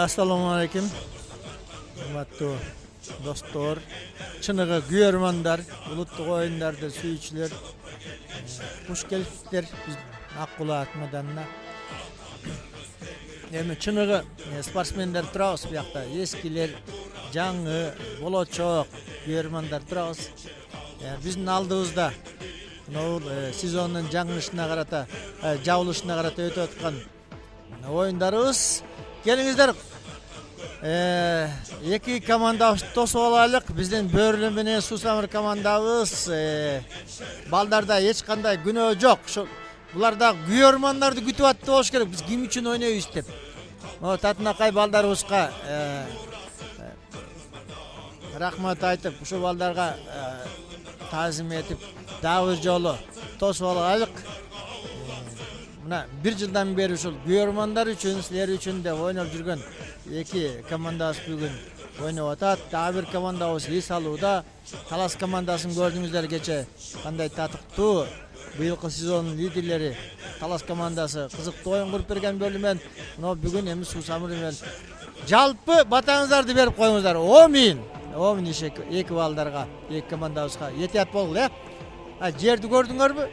Assalamu alaikum. Hurmatly dostlar, çınığı güyermanlar, ulutluq oyunlarda süyüçüler, hoş gelipsizler biz Akkula atmadanna. Emi çınığı sportsmenler turabız bu yakta, eskiler, жаңы, болочок, güyermanlar turabız. Bizin aldığımızda sezonun жаңышına karata, jabılışına karata ötüp atkan oyunlarımız. Gelingizler, iki komanda tosып alaylık. Bizden Börlü менен Susamыр komandabız. Baldarda hiç kanday günөө жок. Bular da güyörmandарды күтүп атты болуш керек. Biz kim үчүн ойнойбуз деп. Татынакай балдарыбызга рахмат айтып, ушул балдарга таазим этип, дагы бир жолу тосуп алайлык. Мына бир жылдан бери ушул güyörmanдар үчүн, силер үчүн деп ойноп жүргөн эки командабыз бүгүн ойноп атат. Дагы бир командабыз эс алууда. Талас командасын көрдүңүздөр кече кандай татыктуу. Быйылкы сезондун лидерлери Талас командасы кызыктуу оюн куруп берген бөлүмөн. Мына бүгүн эми Суусамыр менен жалпы батаңыздарды берип коюңуздар. Омин эки балдарга, эки командабызга этият болгула. Жерди көрдүңөрбү?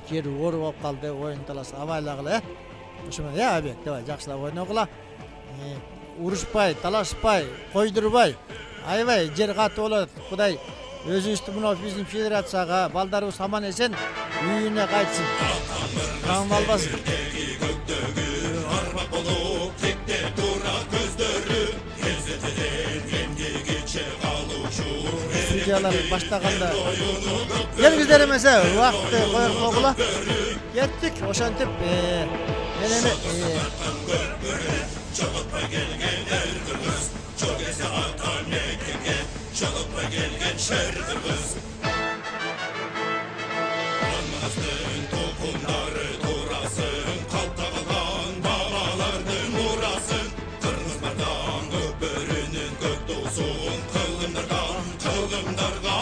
Жер оор болуп калды, оюн талас абайлагыла. Ошону абек, давай жакшылап ойногула. Урушпай, талашпай, койдурбай, аябай жер катып болот. Кудай өзүбүздү мына биздин федерацияга балдарыбыз аман эсен үйүнө кайтсын. Кам албасын. Студиялар баштаганда келиңиздер эмесе убакытты коюп койгула. Кеттик, ошентип менен çalıp gelgen şerdimiz. Anmazın topunları durasın, kalktağılan babalardın uğrasın. Kırmızlardan göbörünün gök doğsun, kılımlarga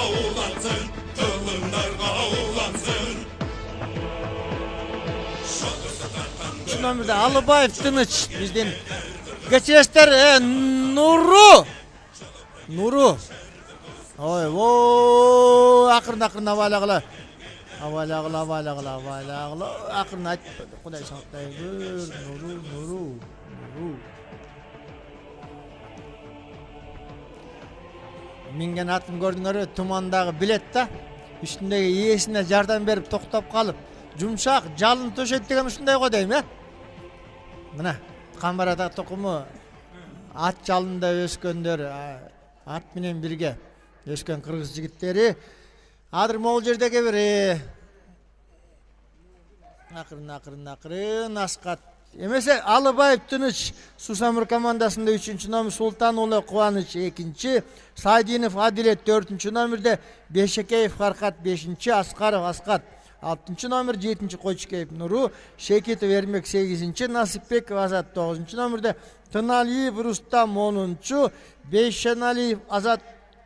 ulansın, kılımlarga ulansın. Şundan bir de Alıbayev Tınıç bizden geçeşler Nuru. Oy, akırın avalagıla. Avalagıla. Akırın ayt. Kuday sağıtlayı gör. Nuru. Mingen atın gördüңөр, tumandagı bilet da. Üstündeki iyesine jardan berip toktap kalıp. Jumşak, jalın töşet degen uşunday go deyim, Mına, Kambarada tokumu at jalында өскөндөр. At менен бирге өскөн кыргыз жигиттери азыр могул жердеги бир акырын аскат эмесе Алыбаев Тыныч Суусамыр командасында 3-чү номер, Султан уулу Кубаныч 2-чи, Сайдинов Адилет 4-чү номерде, Бешекеев Фаркат 5-чи, Аскаров Аскат 6-чы номер, 7-чи Койчукеев Нуру, Шекетов Эрмек 8-чи, Насипбеков Азат 9-чы номерде, Тыналиев Рустам 10-чу, Бейшеналиев Азат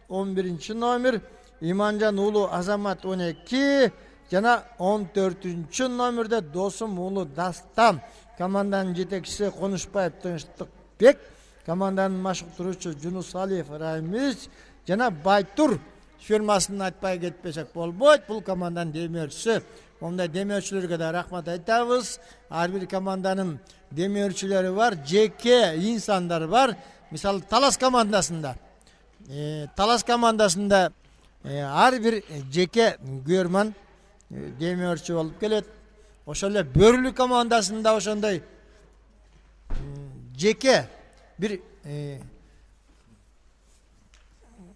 11-чи номер, Иманжан уулу Азамат 12, жана 14-чү номерде Досум уулу Дастан. Команданын жетекчиси Конушбаев Тынчтыкбек, команданын машыктыруучу Жунус Алиев Рамиз жана Байтур фирмасын айтпай кетпесек болбойт. Бул команданын демөөрчүсү. Ондай демөөрчүлөргө да рахмат айтабыз. Ар бир команданын демөөрчүлөрү бар, жеке инсандар бар. Мисалы Талас командасында ар бир жеке güyörman демөөрчү болуп келет. Ошол эле Бөрүлү командасында ошондой жеке бир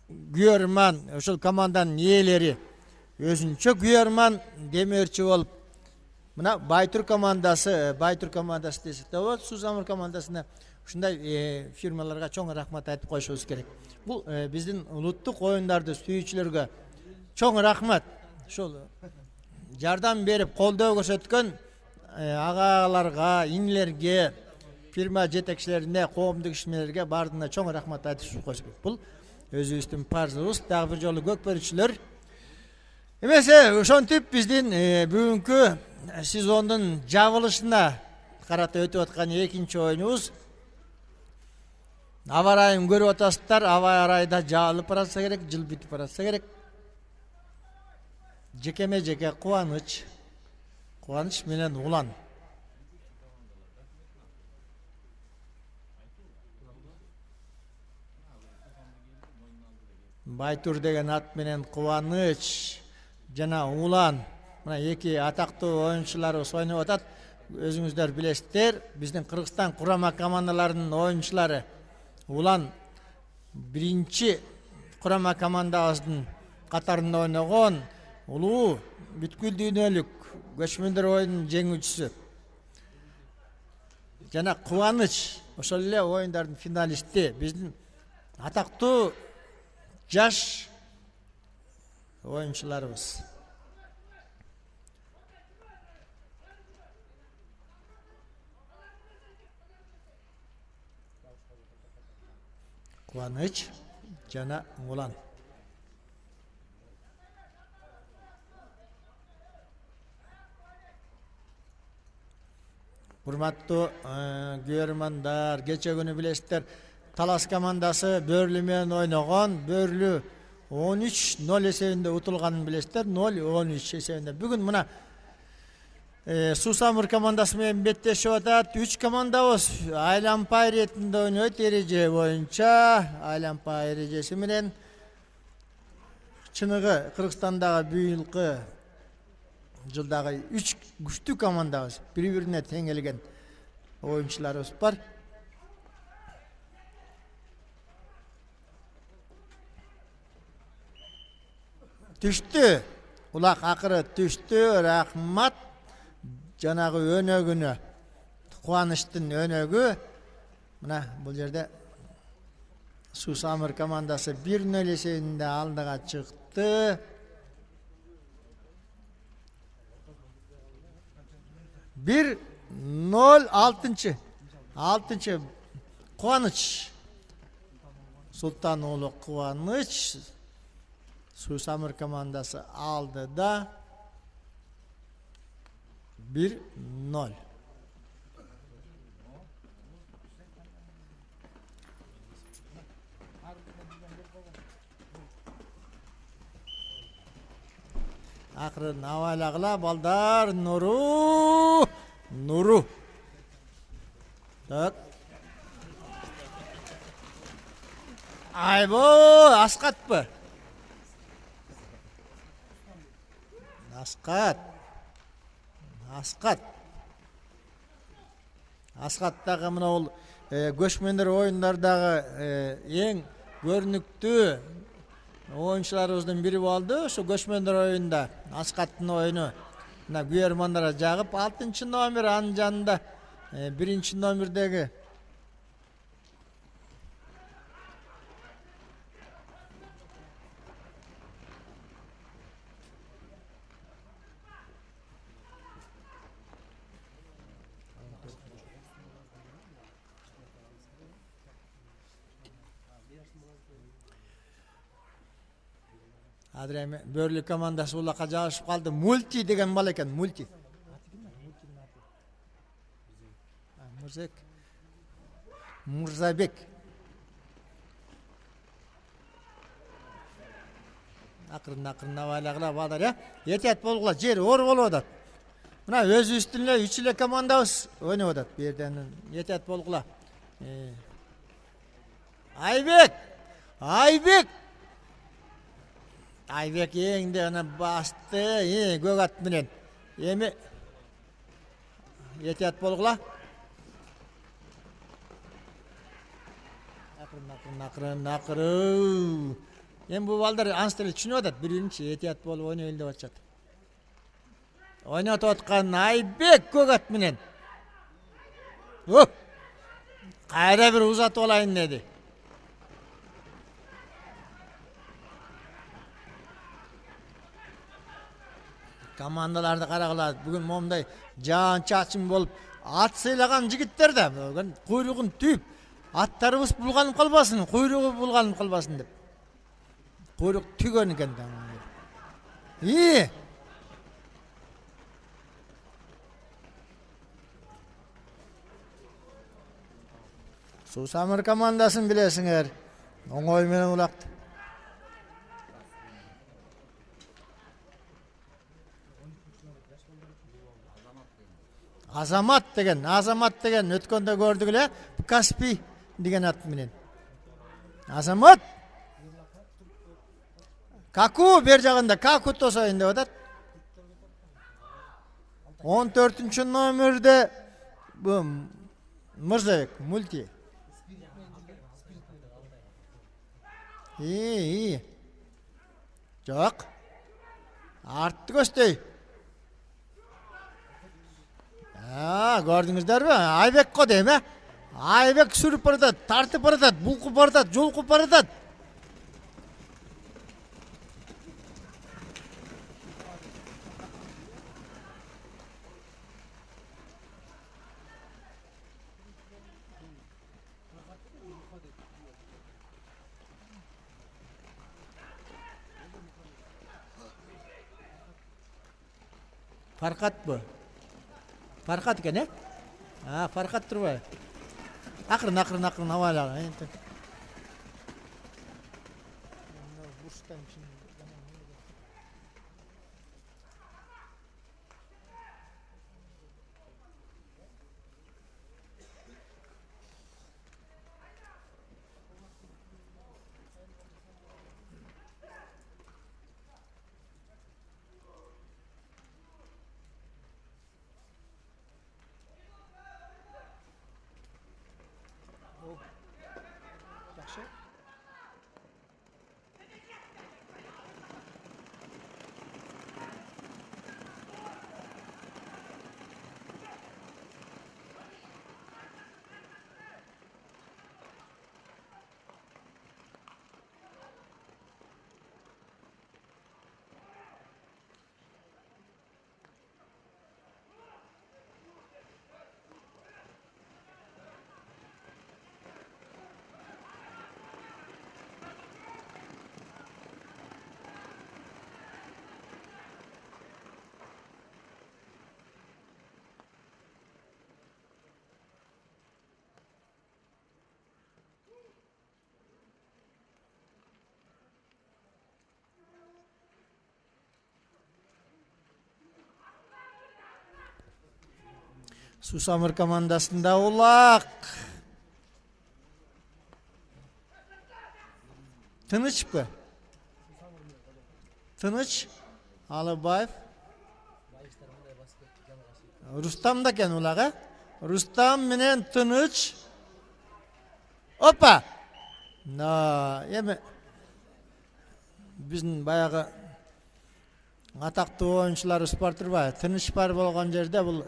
güyörman, ошол команданын ээлери өзүнчө güyörman демөөрчү болуп, мына Байтур командасы десек те болот. Суусамыр командасына ушундай фирмаларга чоң рахмат айтып коюшубуз керек. Бул биздин улуттук оюндарды сүйүүчүлөргө чоң рахмат. Ошол жардам берип колдоо көрсөткөн агаларга, инилерге, фирма жетекчилерине, коомдук ишмерлерге бардыгына чоң рахмат айтып коюш керек. Бул өзүбүздүн парызыбыз. Дагы бир жолу көк берүүчүлөр. Эмесе ошентип биздин бүгүнкү сезондун жабылышына карата өтүп аткан экинчи оюнубуз. Аба ырайын көрүп атасыздар. Аба ырайда жаалып баратса керек, жыл бүтүп баратса керек. Жекеме жеке кубаныч. Кубаныч менен улан. Байтур деген ат менен Кубаныч жана Улан. Мына эки атактуу оюнчуларыбыз ойноп атат. Өзүңүздөр билесиздер, биздин Кыргызстан курама командаларынын оюнчулары. Улан биринчи курама командабыздын катарында ойногон улуу бүткүл дүйнөлүк көчмөндөр оюнунун жеңүүчүсү. Жана Кубаныч ошол эле оюндардын финалисти. Биздин атактуу жаш оюнчуларыбыз. Кубаныч жана Улан. Урматтуу көрөрмандар, кече күнү билесиздер, Талас командасы Бөрлү менен ойногон. Бөрлү 13-0 эсебинде утулганын билесиздер. 0-13 эсебинде. Бүгүн мына Сусамыр командасы менен беттешип атат. 3 командабыз айлампа иретинде ойнойт эреже боюнча. Айлампа эрежеси менен чыныгы Кыргызстандагы быйылкы жылдагы 3 күчтүү командабыз. Бири-бирине тең келген оюнчуларыбыз бар. Түштү. Улак акыры түштү. Рахмат. Жанагы өнөгүнө. Кубанычтын өнөгү. Мына бул жерде Сусамыр командасы 1-0 эсебинде алдыга чыкты. 1-0 алтынчы Кубаныч. Султан уулу Кубаныч Сусамыр командасы алды да 1-0. Акырын абайлагыла балдар. Нуру. Так. Айбо, Аскатпы? Аскаттагы мына бул көчмөндөр оюндардагы эң көрүнүктүү оюнчуларыбыздын бири болду. Ошо көчмөндөр оюнда Аскаттын оюну мына күйөрмандарга жагып 6 номер, анын жанында 1 номердеги Азыр эми Бөрлү командасы улакка жабышып калды. Мульти деген бала экен, Мульти. Мурзабек. Акырын абайлагыла балдар, этият болгула, жер оор болуп атат. Мына өзүбүздүн эле 3 эле командабыз ойноп атат. Бу жерден этият болгула. Айбек эңди ана басты, көк ат менен. Эми этият болгула. Акырын. Эми бу балдар анстеле түшүнүп атат, биринчи этият болуп ойнойт деп атышат. Ойнотуп аткан Айбек көк ат менен. Кайра бир узатып алайын деди. Командаларды карагыла, бүгүн момундай жаан чачың болуп ат сыйлаган жигиттер да, куйругун түйүп, аттарыбыз булганып калбасын, куйругу булганып калбасын деп. Куйрук түгөн экен да. Сусамыр командасын билесиңер. Оңой менен улакты. Азамат деген өткөндө көрдүк эле. Каспий деген ат менен. Азамат. Каку бер жагында Каку тосойын деп атат. 14 номерде бу Мырзабек мульти. Жок. Артты көстөй. Көрдүңүздөрбү? Айбек го дейм, Айбек сүрүп баратат, тартып баратат, булкуп баратат, жолкуп баратат. Farkat bu. Farkat eкен, Farkat турбайбы? Акырын абайла. Сусамыр командасында улак. Тынычпы? Тыныч. Алыбаев. Рустам да кен улак, Рустам менен Тыныч. Опа! Эми биздин баягы атактуу оюнчуларыбыз бар турбайбы? Тыныч бар болгон жерде бул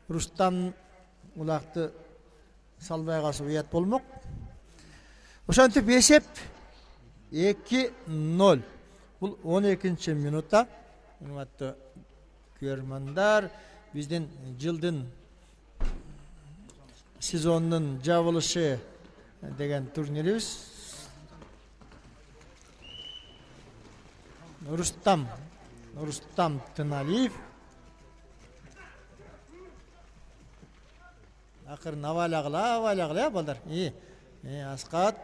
Рустам улакты салбай калса уят болмок. Ошентип эсеп 2-0. Бул 12 минутта. Урматтуу көрөрмандар, биздин жылдын сезондун жабылышы деген турнирибиз. Рустам Тыналиев. Акырын авайлагыла, балдар. Аскат.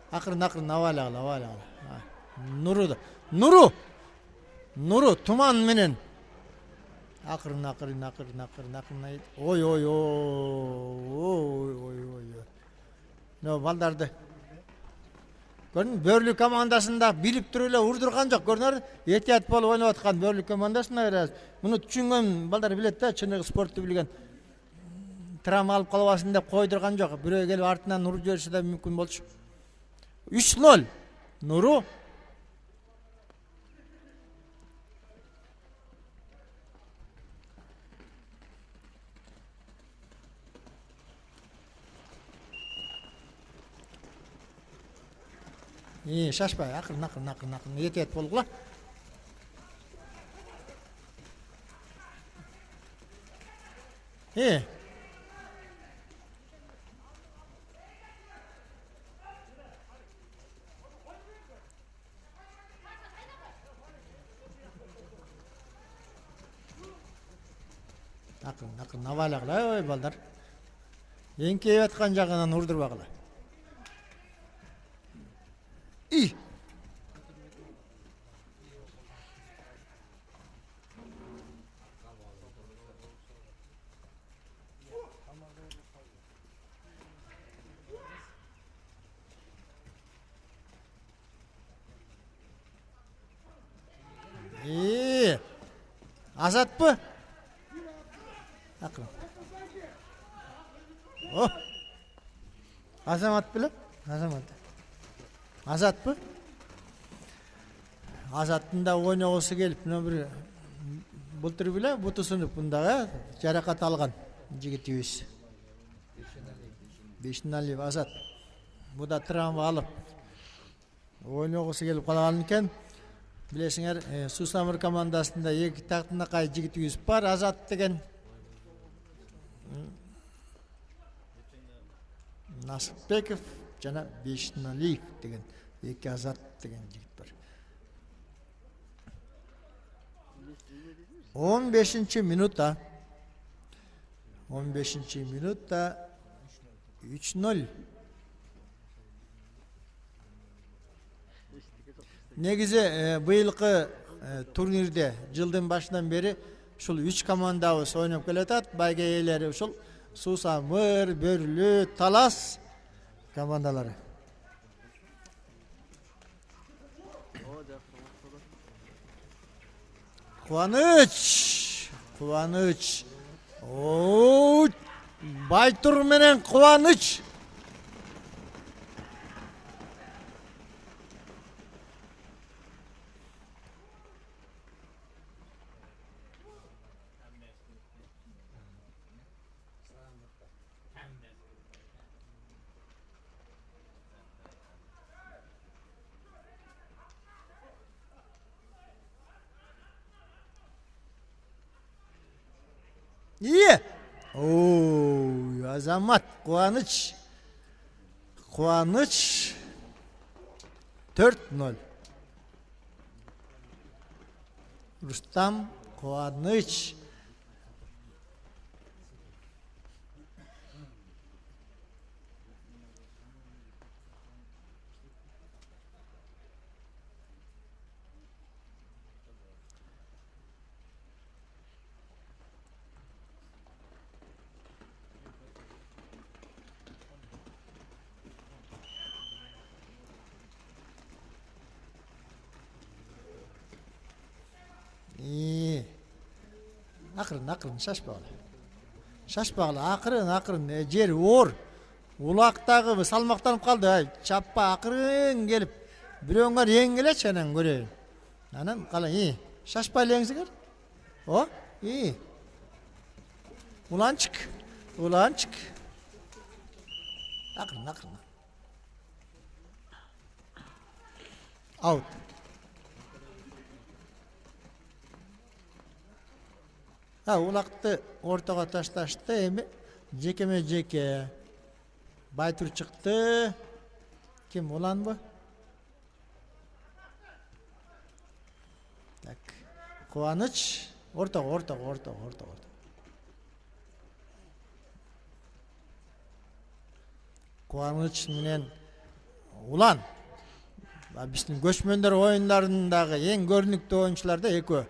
Акырын авайлагыла. Нуру туман менен. Акырын. Ой. Балдарды. Көрдүң, Бөрлү командасында билип туруп эле урдурган жок. Көрдүңөр, этият болуп ойноп аткан Бөрлү командасында муну түшүнгөн балдар билет да, чыныгы спортты билген. Травма алып калбасын деп койдурган жок. Бирөө келип артынан уруп жиберсе да мүмкүн болчу. 3-0. Нуру. Шашпай, акырын, етет болгула. Акырын абайлагыла, ой балдар. Еңкейіп атқан жағынан ұрдырбағыла. И! Азат пы? Ақырын. О! Азамат біліп? Азамат. Азат пы? Азаттың да ойнағысы келіп, мына бір бұлтыр біле, бұты сынып бұндағы жарақат алған жігіт өз. Бешіналиев Азат. Бұда травма алып ойнағысы келіп қалған екен. Білесіңер, Сусамыр командасында екі тақтына қай жігіт өз бар, Азат деген. Насыпбеков жана Бешіналиев деген екі Азат деген жігіт бар. 15 минутта 3-0. Негізі бұйылқы турнирде жылдың башынан бері шул 3 командабыз ойнап келатат. Байга ээлери ушул Сусамыр, Бөрлү, Талас командалары. Кубаныч. О, Байтур менен Кубаныч. İyi. Oo, Azamat, Kıvanç. 4-0. Rustam, Kıvanç. Ақырын, шашпағылы, ақырын, жер ор, улақтағы салмақтанып қалды, чаппа ақырын келіп, біреуіңер ең келет шанан көрейін. Анан, қалай, шашпайлы еңсігер? О, уланчык. Ақырын. Аут. Улақты ортаға ташташты, еме жеке. Байтур шықты. Кем, улан ба? Так. Кубаныч. Ортаға. Кубаныч менен улан. Біздің көшмендер ойындарындағы ең көрінікті ойыншыларда екеу.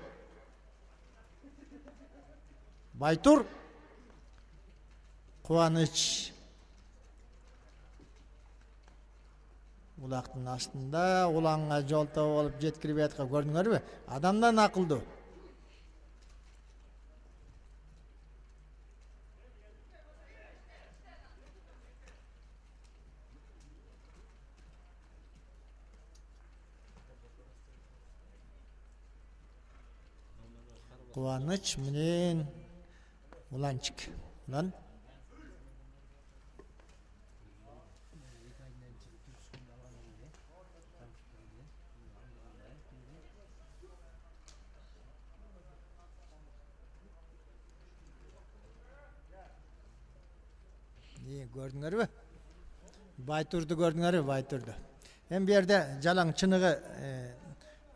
Байтур, Кубаныч. Улақтың астында уланға жолта болып жеткіріп атқа көрдіңер бе? Адамдан ақылды. Кубаныч менен уланчык. Улан. Көрдіңер бе? Байтурды көрдіңер бе? Байтурды. Hem bir yerde жалаң чыныгы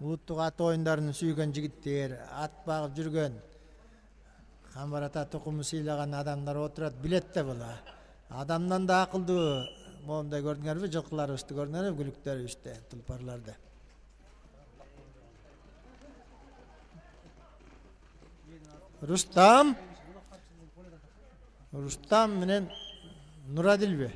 улуттук ат оюндарын сүйгөн жигиттер, ат багып жүргөн Камбар ата тукуму сыйлаган адамдар отурат, билет да була. Адамдан да акылдуу моундай көрдүңөрбү? Жылкыларыбызды көрдүңөрбү? Күлүктөрүбүздү, тулпарларды. Рустам менен Нурадилбе.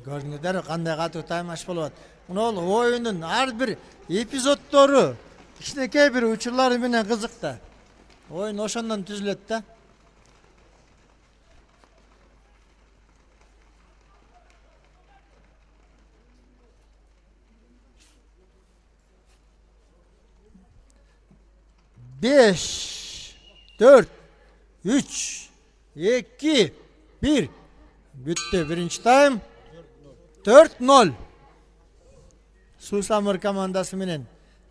Көрдүңүздөр кандай катуу таймаш болуп атат. Мына оюндун ар бир эпизоддору кичинекей бир учурлары менен кызык да. Оюн ошондон түзүлөт да. Beş, 4, 3, 2, 1. Бүттү биринчи тайм. 4-0. Сусамыр командасы менен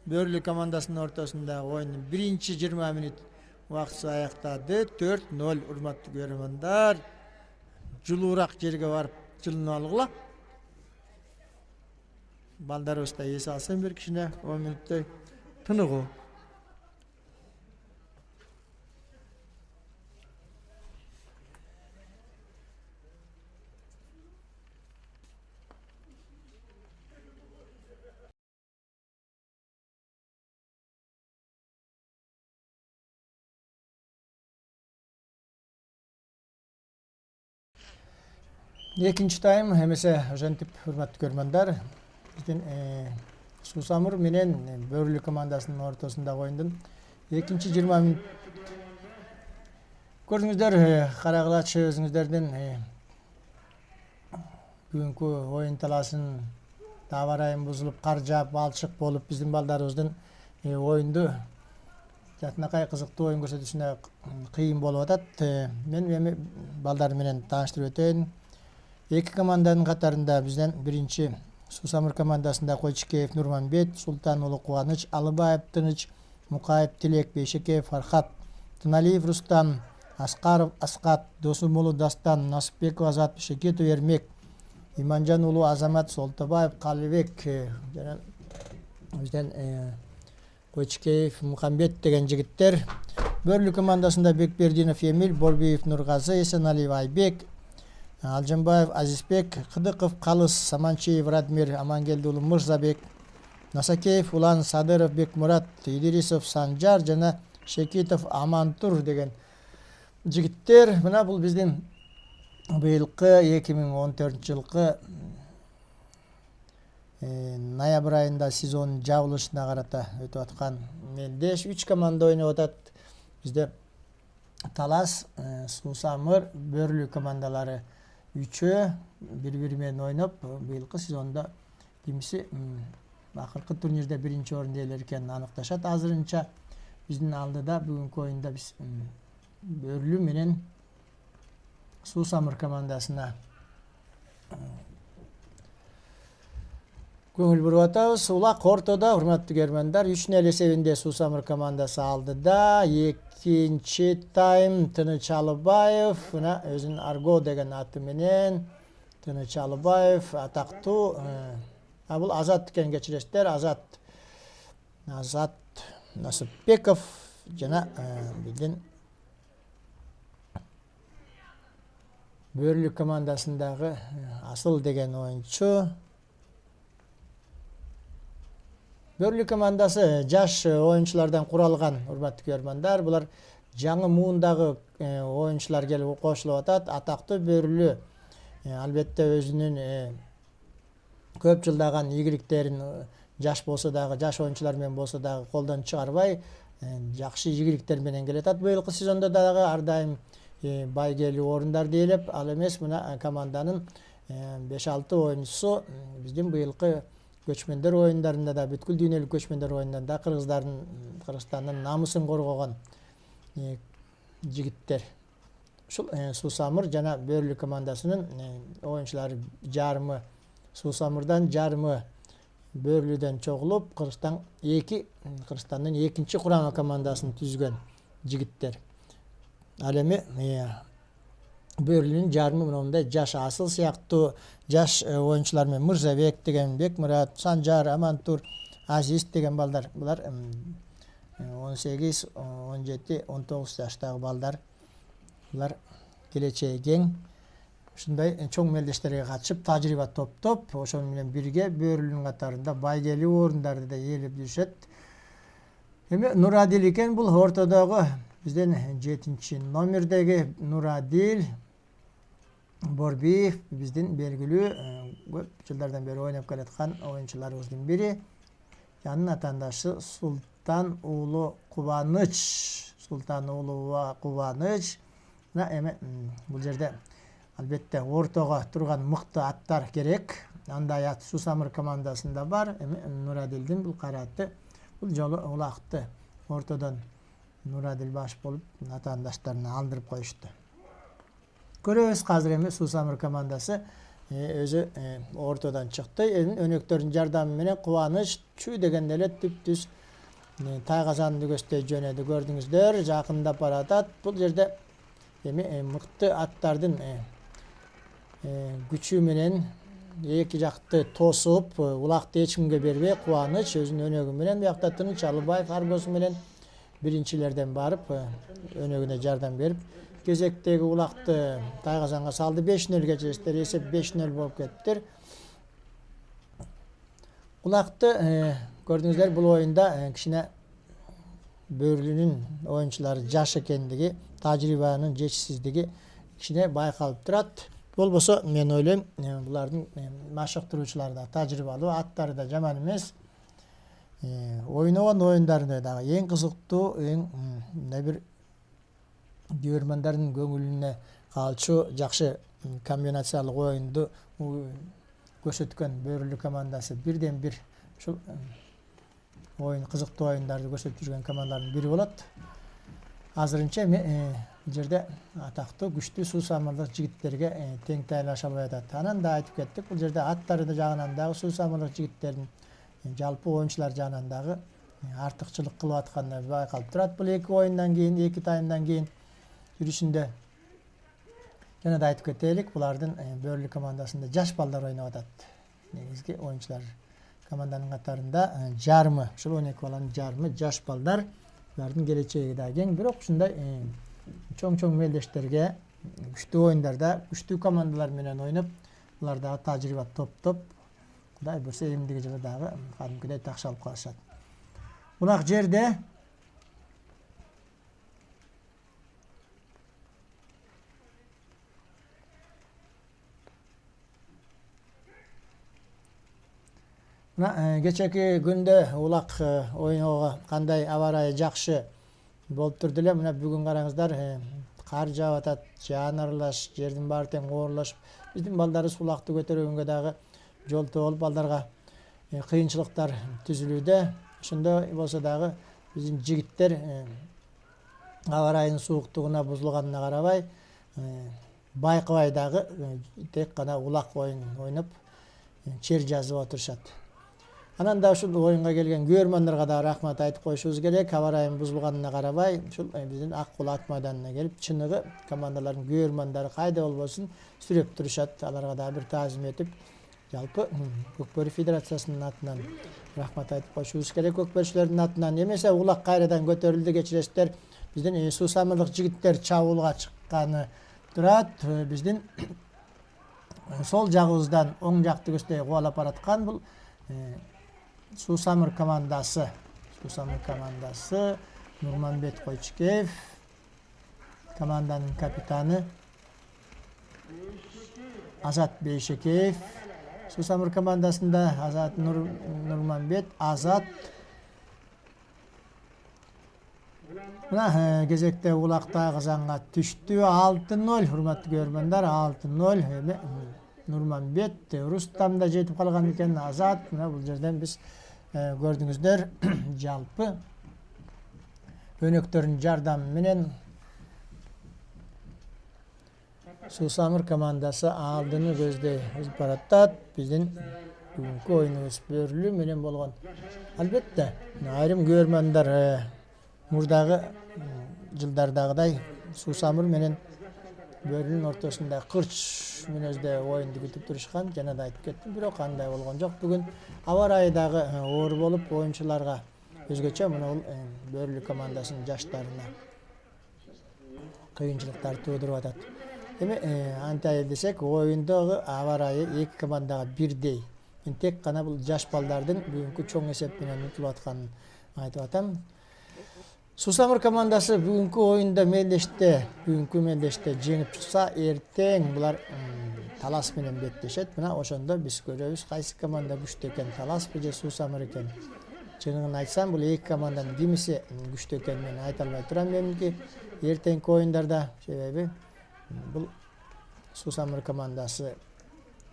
Бөрлү командасынын ортосунда оюндун биринчи 20 мүнөт убактысы аяктады. 4-0. Урматтуу көрөрмандар, жылуураак жерге барып жылынып алгыла. Балдарыбыз да эс алсын бир кичине 10 мүнөттөй тыныгуу. Экинчи тайм эмесе ошентип урматтуу көрөрмандар, биздин Сусамыр менен Бөрлү командасынын ортосундагы оюндун экинчи 20 мүнөт. Көрдүңүздөр, карагылачы өзүңүздөрдүн бүгүнкү оюн таласын табарайым бузулуп, кар жаап, балчык болуп биздин балдарыбыздын оюнду жакынакай кызыктуу оюн көрсөтүүсүнө кыйын болуп атат. Мен балдар менен тааныштырып өтөйүн. Эки команданын катарында бизден биринчи Сусамыр командасында Койчикеев Нурманбет, Султан уулу Кубаныч, Алыбаев Тыныч, Мукаев Тилек, Бейшекеев Фархат, Тыналиев Рустам, Аскаров Аскат, Досумулу Дастан, Насыпбеков Азат, Бейшекетов Эрмек, Иманжан уулу Азамат, Солтобаев Калыбек, жана бизден Койчикеев Мукамбет деген жигиттер. Бөрлү командасында Бекбердинов Эмил, Борбиев Нургазы, Эсеналиев Айбек, Алжанбаев Азизбек, Кыдыков Калыс, Саманчиев Радмир, Амангелдиулу Мырзабек, Насакеев Улан, Садыров Бекмурат, Идирисов Санжар жана Шекитов Амантур деген жигиттер. Мына бул биздин быйылкы 2014-жылкы ноябрь айында сезон жабылышына карата өтүп аткан мелдеш. 3 команда ойноп атат. Бизде Талас, Сусамыр, Бөрлү командалары үчөө бири-бири менен ойноп, быйылкы сезондо кимиси акыркы турнирде биринчи орунду ээлер экенин аныкташат. Азырынча биздин алдыда бүгүнкү оюнда биз Бөрлү менен Сусамыр командасына көңүл буруп атабыз. Улак ортодо, урматтуу көрөрмандар, 3-0 эсебинде Сусамыр командасы алдыда. Экинчи тайм Тыныч Алыбаев, мына өзүнүн Арго деген аты менен Тыныч Алыбаев атактуу. Бул Азат экен, кечиресиздер. Азат Насыпбеков жана биздин Бөрлүк командасындағы Асыл деген ойынчу. Бөрлүк командасы жаш ойынчулардан куралган, урматтуу көрөрмандар. Булар жаңы муундагы oyuncular келип кошулуп атат. Атактуу Бөрлү албетте өзүнүн көп жылдаган ийгиликтерин жаш болсо дагы, жаш oyuncular менен болсо дагы колдон чыгарбай, жакшы ийгиликтер менен келатат. Быйылкы сезондо дагы ар дайым байгелүү орундарды ээлеп, ал эмес мына команданын 5-6 oyuncusu биздин быйылкы көчмөндөр оюндарында да, бүткүл дүйнөлүк көчмөндөр оюндарында Кыргызстандын намысын коргогон жигиттер. Ушул Суусамыр жана Бөрлүк командасынын оюнчулары жарымы Суусамырдан, жарымы Бөрлүдөн чогулуп, Кыргызстандын экинчи курама командасын түзгөн жигиттер. Ал эми Бөрлүнүн жарымы мындай жаш Асыл сыяктуу жаш оюнчулар менен Мырзабек деген, Бекмурат, Санжар, Амантур, Азиз деген балдар. Булар 18, 17, 19 жаштагы балдар. Булар келечеги кең. Ушундай чоң мелдештерге катышып, тажрыйба топтоп, ошол менен бирге Бөрлүнүн катарында байгелүү орундарды да ээлеп жүрүшөт. Эми Нурадил экен, бул ортодогу бизден 7-чи номердеги Нурадил Борбиев, биздин белгилүү көп жылдардан бери ойноп келаткан оюнчуларыбыздын бири. Анын атаандашы Султан уулу Кубаныч. Султан уулу Кубаныч. Эми бул жерде албетте ортого турган мыкты аттар керек. Андай ат Суусамыр командасында бар. Эми Нурадилдин бул караты бул жолу улакты ортодон Нурадил баш болуп атаандаштарына алдырып коюшту. Көрөбүз азыр эми Суусамыр командасы өзү ортодон чыкты. Өнөктөрдүн жардамы менен Кубаныч чүй дегенде эле түп-түз тайгазанды көздөй жөнөдү. Көрдүңүздөр, жакындап баратат. Бул жерде эми мыкты аттардын күчү менен эки жакты тосуп, улакты эч кимге бербей, Кубаныч өзүнүн өнөгү менен биякта Тыныч Алыбаев аргосу менен биринчилерден барып өнөгүнө жардам берип, кезектеги улакты тайгазанга салды. 5-0 чечтер, эсеп 5-0 болуп кеттир. Улакты көрдүңүздөр, бул оюнда кичине Бөрлүнүн оюнчулары жаш экендиги, тажрыйбанын жетишсиздиги кичине байкалып турат. Болбосо мен ойлойм, булардын машыктыруучулары да тажрыйбалуу, аттары да жаман эмес. Ойногон оюндарында дагы эң кызыктуу, эң мындай бир көрөрмандардын көңүлүнө калчу жакшы комбинациялык оюнду көрсөткөн Бөрлүк командасы бирден бир ушул оюн, кызыктуу оюндарды көрсөтүп жүргөн командалардын бири болот. Азырынча эми жерде атактуу күчтүү Суусамырлык жигиттерге тең тайлаша албай атат. Анан да айтып кеттик, бул жерде аттары жагынан дагы Суусамырлык жигиттердин жалпы оюнчулар жагынан дагы артыкчылык кылып атканы байкалып турат. Бул эки оюндан кийин, эки таймдан кийин жүрүшүндө жана да айтып кетелик, булардын Бөрлүк командасында жаш балдар ойноп атат. Негизги оюнчулар команданын катарында жарымы, ушул 12 баланын жарымы жаш балдар. Булардын келечеги да кең, бирок ушундай чоң мелдештерге, күчтүү оюндарда, күчтүү командалар менен ойноп, булар дагы тажрыйба топтоп, Кудай буйрса эмдиги жылы дагы кадимкидей такшалып калышат. Булак жерде кечеки күндө улак ойноого кандай аба ырайы жакшы болуп турду эле. Мына бүгүн караңыздар, кар жаап атат, жаан аралаш, жердин баары тең оорлошуп, биздин балдарыбыз улакты көтөргөнгө дагы жолтоо болуп, балдарга кыйынчылыктар түзүлүүдө. Ошондой болсо дагы биздин жигиттер аба ырайынын сууктугуна, бузулганына карабай, байкабай дагы тек гана улак оюн ойноп, чер жазып отурушат. Анан да ушул оюнга келген көрөрмандарга да рахмат айтып коюшубуз керек. Аба ырайынын бузулганына карабай, ушул биздин Ак Кул ат майданына келип, чыныгы командалардын көрөрмандары кайда болбосун сүрөп турушат. Аларга да бир таазим этип, жалпы Көкбөрү Федерациясынын атынан рахмат айтып коюшубуз керек. Көкбөрүчүлөрдүн атынан эмесе улак кайрадан көтөрүлдү, кечиресиздер. Биздин Суусамырлык жигиттер чабуулга чыкканы турат. Биздин сол жагыбыздан оң жакты көздөй кубалап бараткан бул Сусамыр командасы. Сусамыр командасы Нурманбет Койчукеев команданын капитаны, Азат Бейшекеев. Сусамыр командасында Азат Нурманбет, Азат. Мына кезекте улакта кызанга түштү 6-0, урматтуу көрөрмандар, 6-0. Нурманбет, Рустам да жетип калган экен, Азат. Мына бул жерден биз көрдүңүздөр жалпы өнөктөрүн жардамы менен Сусамыр командасы алдыны көздөй узуп баратат. Биздин бүгүнкү оюнубуз Бөрлү менен болгон. Албетте, айрым көрөрмандар мурдагы жылдардагыдай Сусамыр менен Бөрлүнүн ортосунда кырч мүнөздө оюнду күтүп турушкан, жана да айтып кеттим, бирок андай болгон жок. Бүгүн аба ырайы дагы оор болуп, оюнчуларга өзгөчө мына Бөрлү командасынын жаштарына кыйынчылыктар туудуруп атат. Эми антип десек, оюндогу аба ырайы эки командага бирдей. Мен тек гана бул жаш балдардын бүгүнкү чоң эсеп менен утулуп атканын айтып атам. Сусамыр командасы бүгүнкү оюнда мелдеште жеңип чыкса, эртең булар талас менен беттешет. Мына ошондо биз көрөбүз кайсы команда күчтүү экен, Таласпы же Сусамыр экен. Чынын айтсам, бул эки команданын кимиси күчтүү экенин мен айта албай турам меники эртеңки оюндарда, себеби бул Сусамыр командасы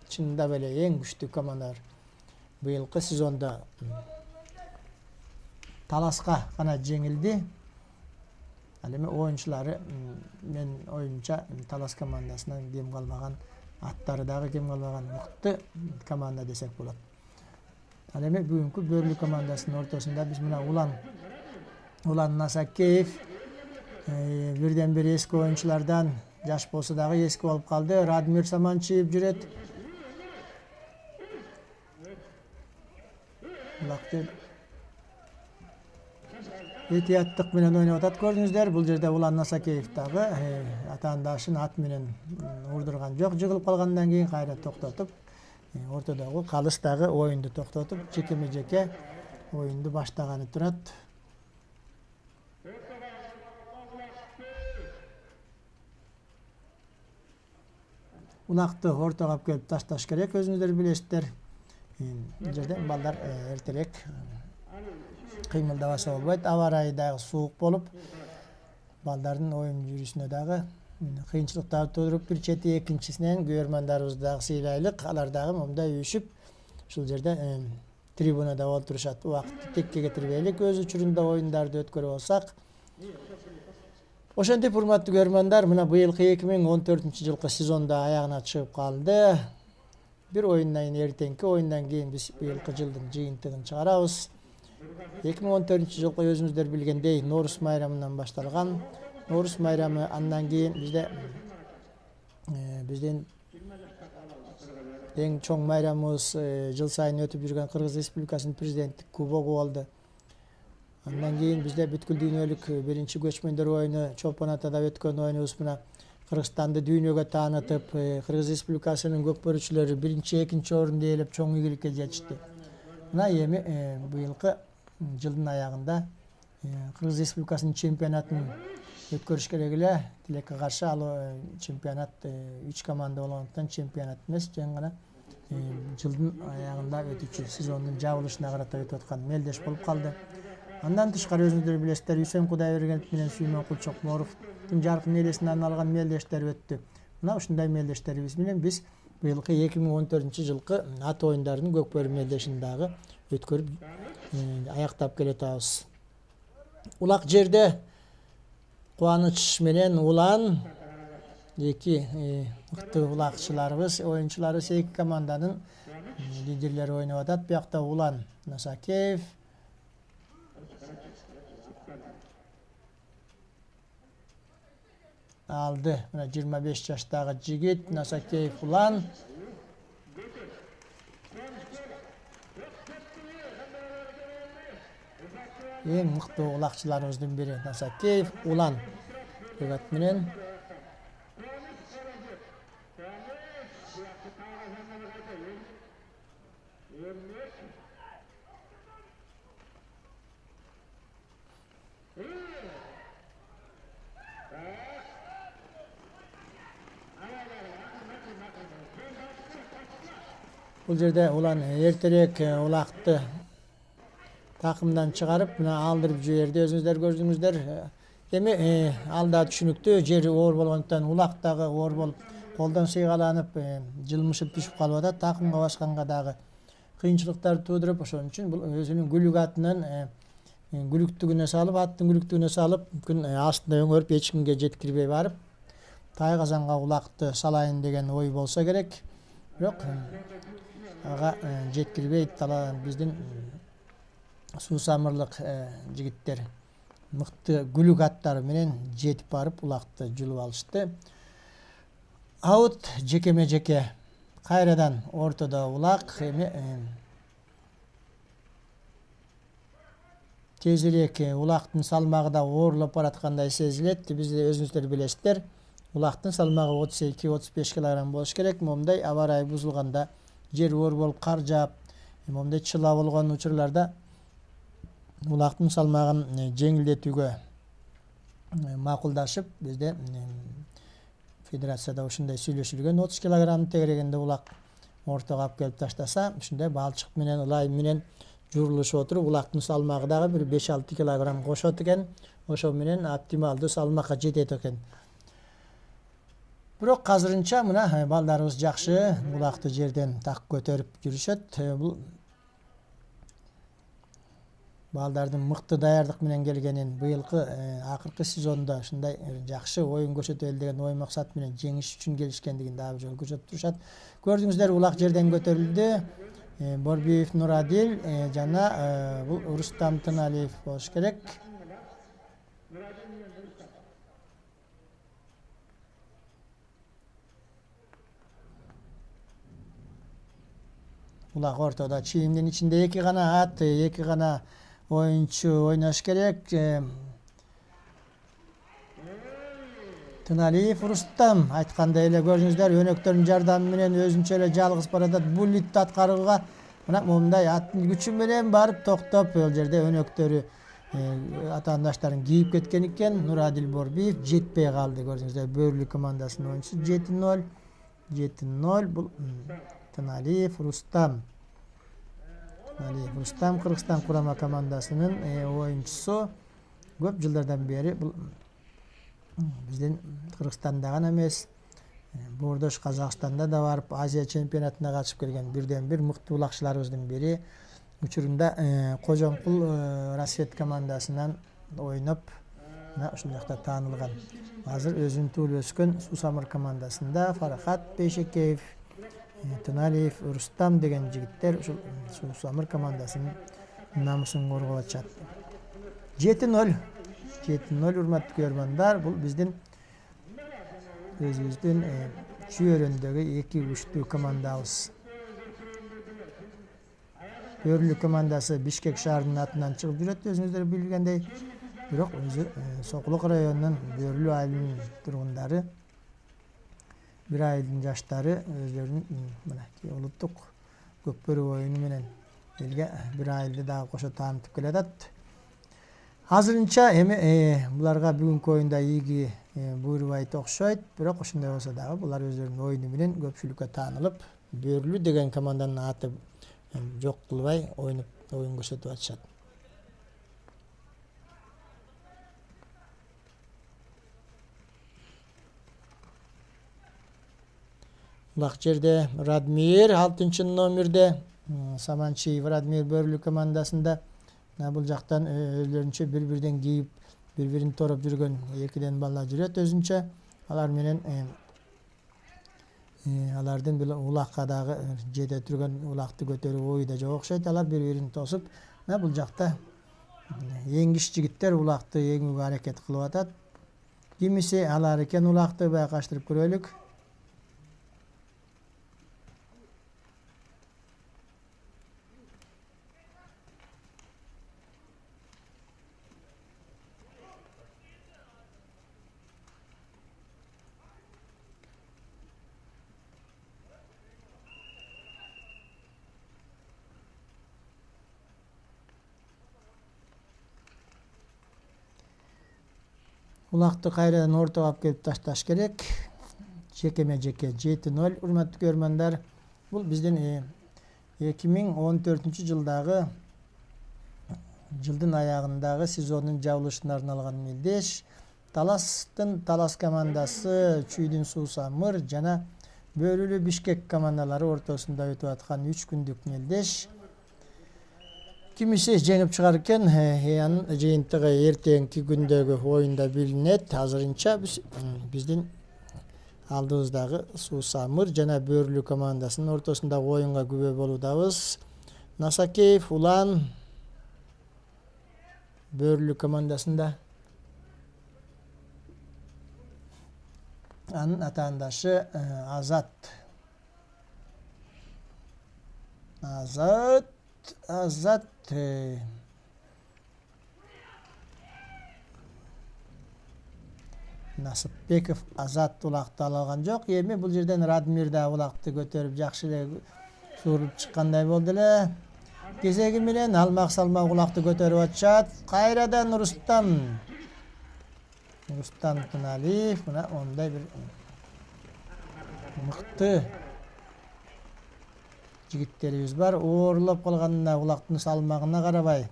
чынында эле эң күчтүү командалар. Быйылкы сезондо Таласка гана жеңилди. Ал эми оюнчулары мен оюнча Талас командасынан кем калбаган, аттары дагы кем калбаган мыкты команда десек болот. Ал эми бүгүнкү Бөрлү командасынын ортосунда биз мына Улан Насакеев бирден бир эски оюнчулардан, жаш болсо дагы эски болуп калды. Радмир Саманчиев жүрөт. Этияттык менен ойноп атат, көрдүңүздөр. Бул жерде Улан Насакеев дагы атаандашын ат менен урдурган жок. Жыгылып калгандан кийин кайра токтотуп, ортодогу калыс дагы оюнду токтотуп, жеке оюнду баштаганы турат. Унакты ортого алып келип ташташ керек, өзүңүздөр билесиздер. Бул жерде балдар эртерээк кыймылдабаса болбойт. Аба ырайы дагы суук болуп, балдардын оюн жүрүшүнө дагы кыйынчылыктар туудуруп, бир чети экинчисинен көрөрмандарыбызды дагы сыйлайлык. Алар дагы мындай үйүшүп, ушул жерде трибунада отурушат. Убакытты текке кетирбейлик, өз учурунда оюндарды өткөрүп алсак. Ошентип, урматтуу көрөрмандар, мына быйылкы 2014-жылкы сезондо аягына чыгып калды. Бир оюндан кийин, эртеңки оюндан кийин биз быйылкы жылдын жыйынтыгын чыгарабыз. 2014-жылкы өзүңүздөр билгендей Норус майрамынан башталган. Норус майрамы андан кийин биздин эң чоң майрамыбыз жыл сайын өтүп жүргөн Кыргыз Республикасынын президенттик кубогу болду. Андан кийин бизде бүткүл дүйнөлүк биринчи көчмөндөр оюну чемпионатында өткөн оюнубуз мына Кыргызстанды дүйнөгө таанытып, Кыргыз Республикасынын көкпөрүүчүлөрү биринчи, экинчи орунду ээлеп чоң ийгиликке жетишти. Мына эми быйылкы жылдын аягында Кыргыз Республикасынын чемпионатын өткөрүш керек эле. Тилекке каршы ал чемпионат 3 команда болгондуктан чемпионат эмес, жөн гана жылдын аягында өтүүчү сезондун жабылышына карата өтүп аткан мелдеш болуп калды. Андан тышкары өзүңүздөр билесиздер, Үсен Кудайбергенов менен Сүймөн Кулчокморовдун жаркын элесине арналган мелдештер өттү. Мына ушундай мелдештерибиз менен биз быйылкы 2014-жылкы ат оюндарынын көкпөрү мелдешин дагы өткөрүп аяктап келатабыз. Улак жерде Кубаныч менен Улан эки мыкты улакчыларыбыз, оюнчуларыбыз эки команданын лидерлери ойноп атат. Биякта Улан Насакеев, алды. Мына 25 жаштагы жигит Насакеев Улан. Эң мыкты улакчыларыбыздын бири Насакеев Улан. Жигит менен Бул жерде улан эртерээк улакты такымдан чыгарып мына алдырып жиберди. Өзүңүздөр көрдүңүздөр. Эми алда түшүнүктүү жери оор болгондуктан улак дагы оор болуп колдон сыйгаланып жылмышып түшүп калып атат. Такымга басканга дагы кыйынчылыктар туудуруп, ошон үчүн бул өзүнүн күлүк атынын күлүктүгүнө салып, аттын күлүктүгүнө салып, күн астында өңөрүп, эч кимге жеткирбей барып, тайгазанга улакты салайын деген ой болсо керек. Бирок ага жеткирбей биздин суусамырлык жигиттер мыкты күлүк аттары менен жетип барып улакты жулуп алышты. Аут жекеме жеке кайрадан ортодо улак эми тезирээк улактын салмагы да оорлоп бараткандай сезилет. Биз өзүңүздөр билесиздер, улактын салмагы 32-35 кг болуш керек. Момундай аба ырайы бузулганда, жер оор болуп кар жаап, момундай чыла болгон учурларда улактын салмагын жеңилдетүүгө макулдашып, бизде федерацияда ушундай сүйлөшүлгөн. 30 кг тегерегенде улак ортого алып келип таштаса, ушундай балчык менен ылайым менен журулушуп отуруп, улактын салмагы дагы бир 5-6 кг кошот экен. Ошо менен оптималдуу салмакка жетет экен. Бирок азырынча мына балдарыбыз жакшы улакты жерден так көтөрүп жүрүшөт. Бул балдардын мыкты даярдык менен келгенин, быйылкы акыркы сезондо ушундай жакшы оюн көрсөтөлү деген ой максат менен жеңиш үчүн келишкендигин дагы жол көрсөтүп турушат. Көрдүңүздөр, улак жерден көтөрүлдү. Борбиев Нурадил жана бул Рустам Тыналиев болуш керек. Улак ортодо, чийимдин ичинде эки гана ат, эки гана оюнчу ойнош керек. Тыналиев Рустам айткандай эле, көрдүңүздөр, өнөктөрдүн жардамы менен өзүнчө эле жалгыз баратат. Бул итти аткарууга мына момундай аттын күчү менен барып токтоп, ал жерде өнөктөрү атаандаштарын кийип кеткен экен. Нурадил Борбиев жетпей калды. Көрдүңүздөр, Бөрлү командасынын оюнчусу 7-0. 7-0 бул Тыналиев Рустам. Тыналиев Рустам Кыргызстан курама командасынын оюнчусу. Көп жылдардан бери бул биздин Кыргызстанда гана эмес, Боордош Казакстанда да барып, Азия чемпионатына катышып келген бирден бир мыкты улакчыларыбыздын бири. Учурунда Кожомкул Рассвет командасынан ойноп, ушул жакта таанылган. Азыр өзүнүн туулуп өскөн Сусамыр командасында Фарахат Бейшекеев, Тыналиев Рустам деген жигиттер ушул Сусамыр командасынын намысын коргоп атышат. 7-0. 7-0 урматтуу көрөрмандар. Бул биздин өзүбүздүн чүйөрөндөгү эки күчтүү командабыз. Бөрлү командасы Бишкек шаарынын атынан чыгып жүрөт, өзүңүздөр билгендей. Бирок өзү Сокулук районунун Бөрлү айылынын тургундары, бир айылдын жаштары өздөрүнүн мына улуттук көкбөрү оюну менен элге бир айылды дагы кошо таанытып келатат. Азырынча эми буларга бүгүнкү оюнда ийги буйрубайт окшойт, бирок ошондой болсо дагы булар өздөрүнүн оюну менен көпчүлүккө таанылып, Бөрлү деген команданын аты жок кылбай оюн көрсөтүп атышат. Улак жерде Радмир 6-номерде, Саманчиев Радмир Бөрлү командасында. Бул жактан өздөрүнчө бири-бирден кийип, бири-бирин тороп жүргөн экиден бала жүрөт өзүнчө. Алар менен алардын бир улакка дагы жете турган улакты көтөрүү ою да жок окшойт. Алар бири-бирин тосуп, бул жакта эң кич жигиттер улакты еңүүгө аракет кылып атат. Кимиси алар экен улакты байкаштырып көрөлүк. Улакты кайрадан ортого алып келип ташташ керек. Жекеме жеке 7-0 урматтуу көрөрмандар. Бул биздин 2014 жылдын аягындагы сезондун жабылышына арналган мелдеш Таластын Талас командасы Чүйдүн Суу Самыр жана Бөрүлүү Бишкек командалары ортосунда өтүп аткан 3 күндүк мелдеш кимиси жеңип чыгар экен, анын жыйынтыгы эртеңки күндөгү оюнда билинет. Азырынча биздин алдыбыздагы Суу Самыр жана Бөрүлүү командасынын ортосундагы оюнга күбө болуудабыз. Насакеев Улан Бөрүлүү командасында, анын атаандашы Азат Насыпбеков Азат улакты ала алган жок. Эми бул жерден Радмир да улакты көтөрүп жакшы эле suurup чыккандай болду эле. Кезеги менен алмак салмак улакты көтөрүп атышат. Кайрадан Рустам Туналиев мына ондай бир мыкты жигиттерибиз бар. Оорлоп калганына, улактын салмагына карабай,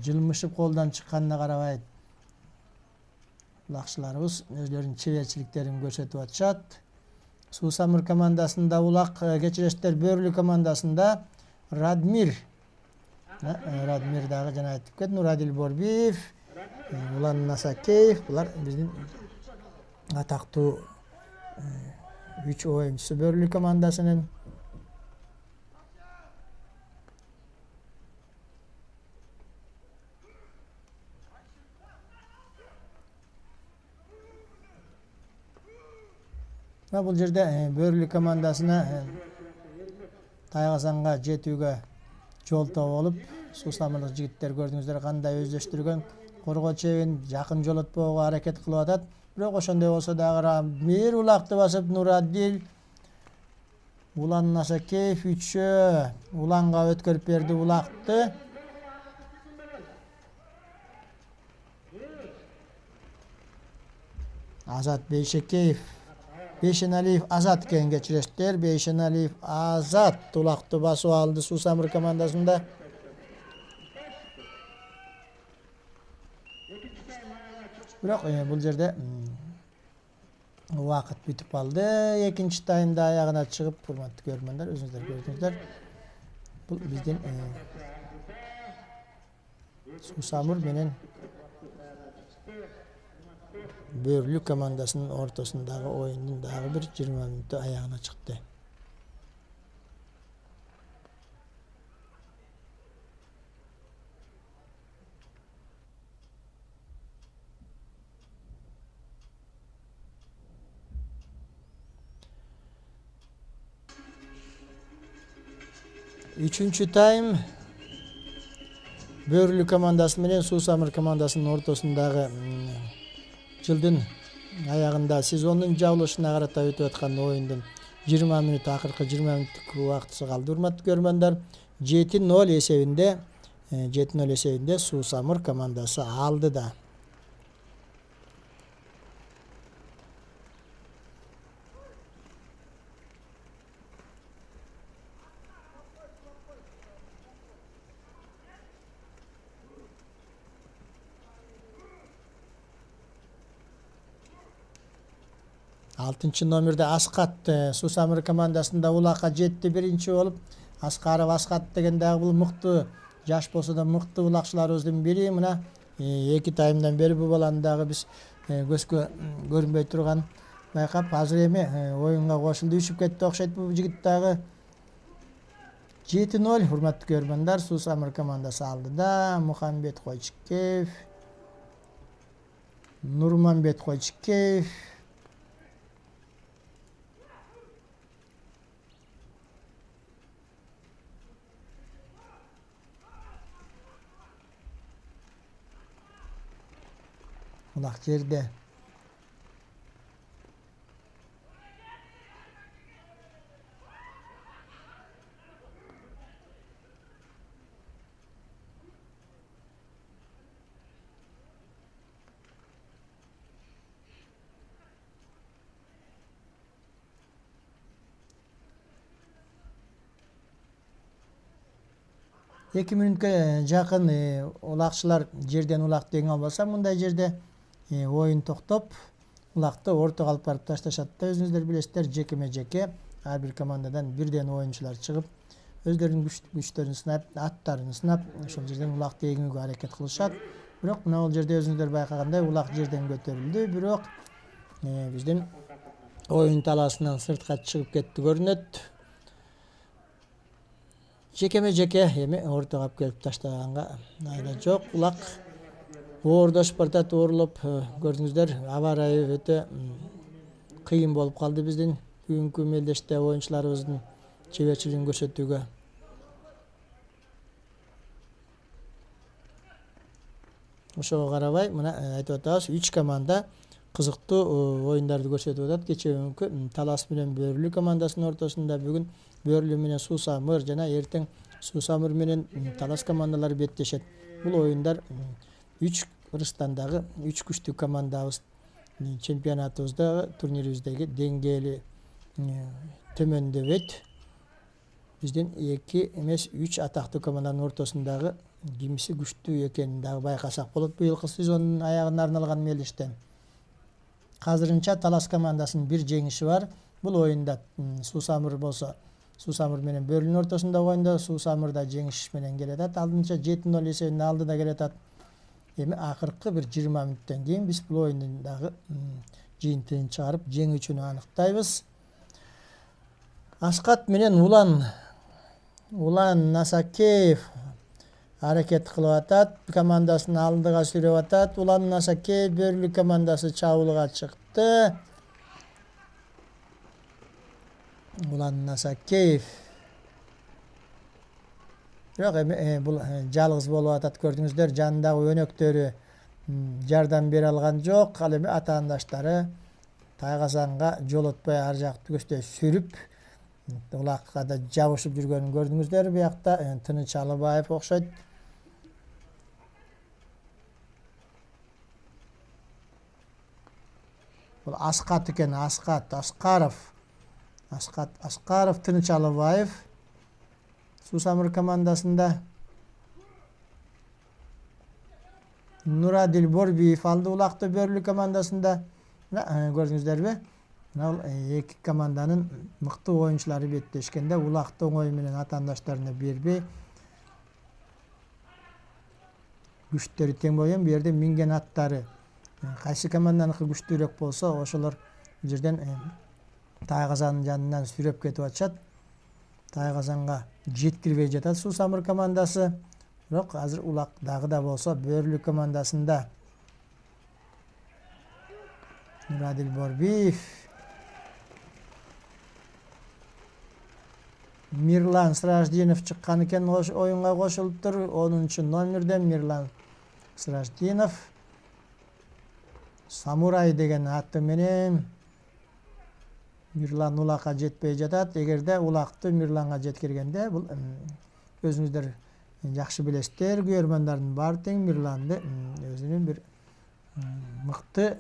жылмышып колдон чыкканына карабай, улакчыларыбыз өзлөрүнүн чеберчиликтерин көрсөтүп атышат. Суу Самыр командасында улак кечирештер, Бөрүлүү командасында Радмир дагы жана айтып кет, Нурадил Борбиев, Улан Насакеев, булар биздин атактуу 3 оюнчусу Бөрүлүү командасынын. Бул жерде Бөрүлүү командасына Тайгазанга жетүүгө жол болуп, Суу Самырлык жигиттер көрдүңүздөр кандай өздөштүргөн, коргоо чебин жакын жолотпоого аракет кылып атат. Бирок ошондой болсо дагы бир улакты басып Нурадил, Улан Насакеев үчөө Уланга өткөрүп берди улакты. Азат Бейшекеев, Бейшеналиев Азат экен кечирештер. Бейшеналиев Азат улакты басып алды Суу Самыр командасында. Бирок бул жерде убакыт бүтүп калды. Экинчи таймда аягына чыгып, урматтуу көрөрмандар, өзүңүздөр көрдүңүздөр. Бул биздин Суу Самыр менен Бөрүлүү командасынын ортосундагы оюндун дагы бир 20 мүнөттө аягына чыкты. Үчүнчү тайм Бөрүлүү командасы менен Суу Самыр командасынын ортосундагы жылдын аягында сезондун жабылышына карата өтүп аткан оюндун 20 мүнөт, акыркы 20 мүнөттүк убактысы калды. Урматтуу көрөрмандар, 7-0 эсебинде Суу Самыр командасы алдыда. Алтынчы номерде Аскат Суу Самыр командасында улакка жетти, биринчи болуп. Аскаров Аскат деген дагы бул мыкты, жаш болсо да мыкты улакчыларыбыздын бири. Мына 2 таймдан бери бул баланы дагы биз көзгө көрүнбөй турган байкап, азыр эми оюнга кошулду, үшүп кетти окшойт бул жигит дагы. 7-0 урматтуу көрөрмандар, Суу Самыр командасы алдыда. Мухамбет Койчикеев, Нурманбет Койчикеев, улак жерде. 2 мүнөткө жакын улакчылар жерден улак тең албаса, мындай жерде оюн токтоп, улакты ортого алып барып ташташат да, өзүңүздөр билесиздер, жекеме-жеке ар бир командадан бирден оюнчулар чыгып, өздөрүнүн күчтөрүн сынап, аттарын сынап, ошол жерден улак тегүүгө аракет кылышат. Бирок мына бул жерде өзүңүздөр байкагандай улак жерден көтөрүлдү, бирок биздин оюн талаасынан сыртка чыгып кетти көрүнөт. Жекеме-жеке эми ортого алып келип таштаганга айла жок. Улак оордошуп баратат, оорулуп, көрдүңүздөр, аба ырайы өтө кыйын болуп калды биздин бүгүнкү мелдеште оюнчуларыбыздын чеберчилигин көрсөтүүгө. Ошого карабай, мына айтып атабыз, 3 команда кызыктуу оюндарды көрсөтүп атат. Кечээ бүгүнкү Талас менен Бөрлү командасынын ортосунда, бүгүн Бөрлү менен Суу Самыр жана эртең Суу Самыр менен Талас командалары беттешет. Бул оюндар 3 Кыргызстандагы 3 күчтүү командабыз чемпионатыбызда, турнирибиздеги деңгээли төмөндөбөйт. Биздин 2 эмес 3 атактуу команданын ортосундагы кимиси күчтүү экенин дагы байкасак болот быйылкы сезондун аягына арналган мелдештен. Азырынча Талас командасынын 1 жеңиши бар. Бул оюнда Суу Самыр болсо, Суу Самыр менен Бөрлүнүн ортосундагы оюнда Суу Самыр да жеңиш менен келатат. Алдынча 7-0 эсебинде алдыда келатат. Эми акыркы бир 20 мүнөттөн кийин биз бул оюндун дагы жыйынтыгын чыгарып, жеңүүчүнү аныктайбыз. Аскат менен Улан Насакеев аракет кылып атат, командасын алдыга сүйрөп атат. Улан Насакеев Бөрлү командасы чабуулга чыкты. Улан Насакеев бирок эми бул жалгыз болуп атат, көрдүңүздөр, жанындагы өнөктөрү жардам бере алган жок. Ал эми атаандаштары Тайгазанга жолотпой ар жакты көчтө сүрүп, улакка да жабышып жүргөнүн көрдүңүздөр. Биякта Тыныч Алыбаев окшойт. Бул Аскат экен, Аскаров, Тыныч Алыбаев Суу Самыр командасында. Нурадил Борбиев алды улакты Бөрлү командасында. Көрдүңүздөрбү? Мына бул 2 команданын мыктуу оюнчулары беттешкенде, улакты оңой менен атаандаштарына бербей, күчтөрү тең болгон, бу жерде минген аттары кайсы команданыкы күчтүүрөөк болсо, ошолор бул жерден Тайгазанын жанынан сүрөп кетип атышат. Тайгазанга жеткирбей жатат Суу Самыр командасы. Бирок азыр улак дагы да болсо Бөрлү командасында. Нурадил Борбиев, Мирлан Сраждинов чыккан экен, оюнга кошулуптур. 10-номерден Мирлан Сраждинов. Самурай деген аты менен Мирлан улакка жетпей жатат. Эгерде улакты Мирланга жеткиргенде, бул өзүңүздөр жакшы билесиздер, күйөрмандардын баары тең Мирланды өзүнүн бир мыкты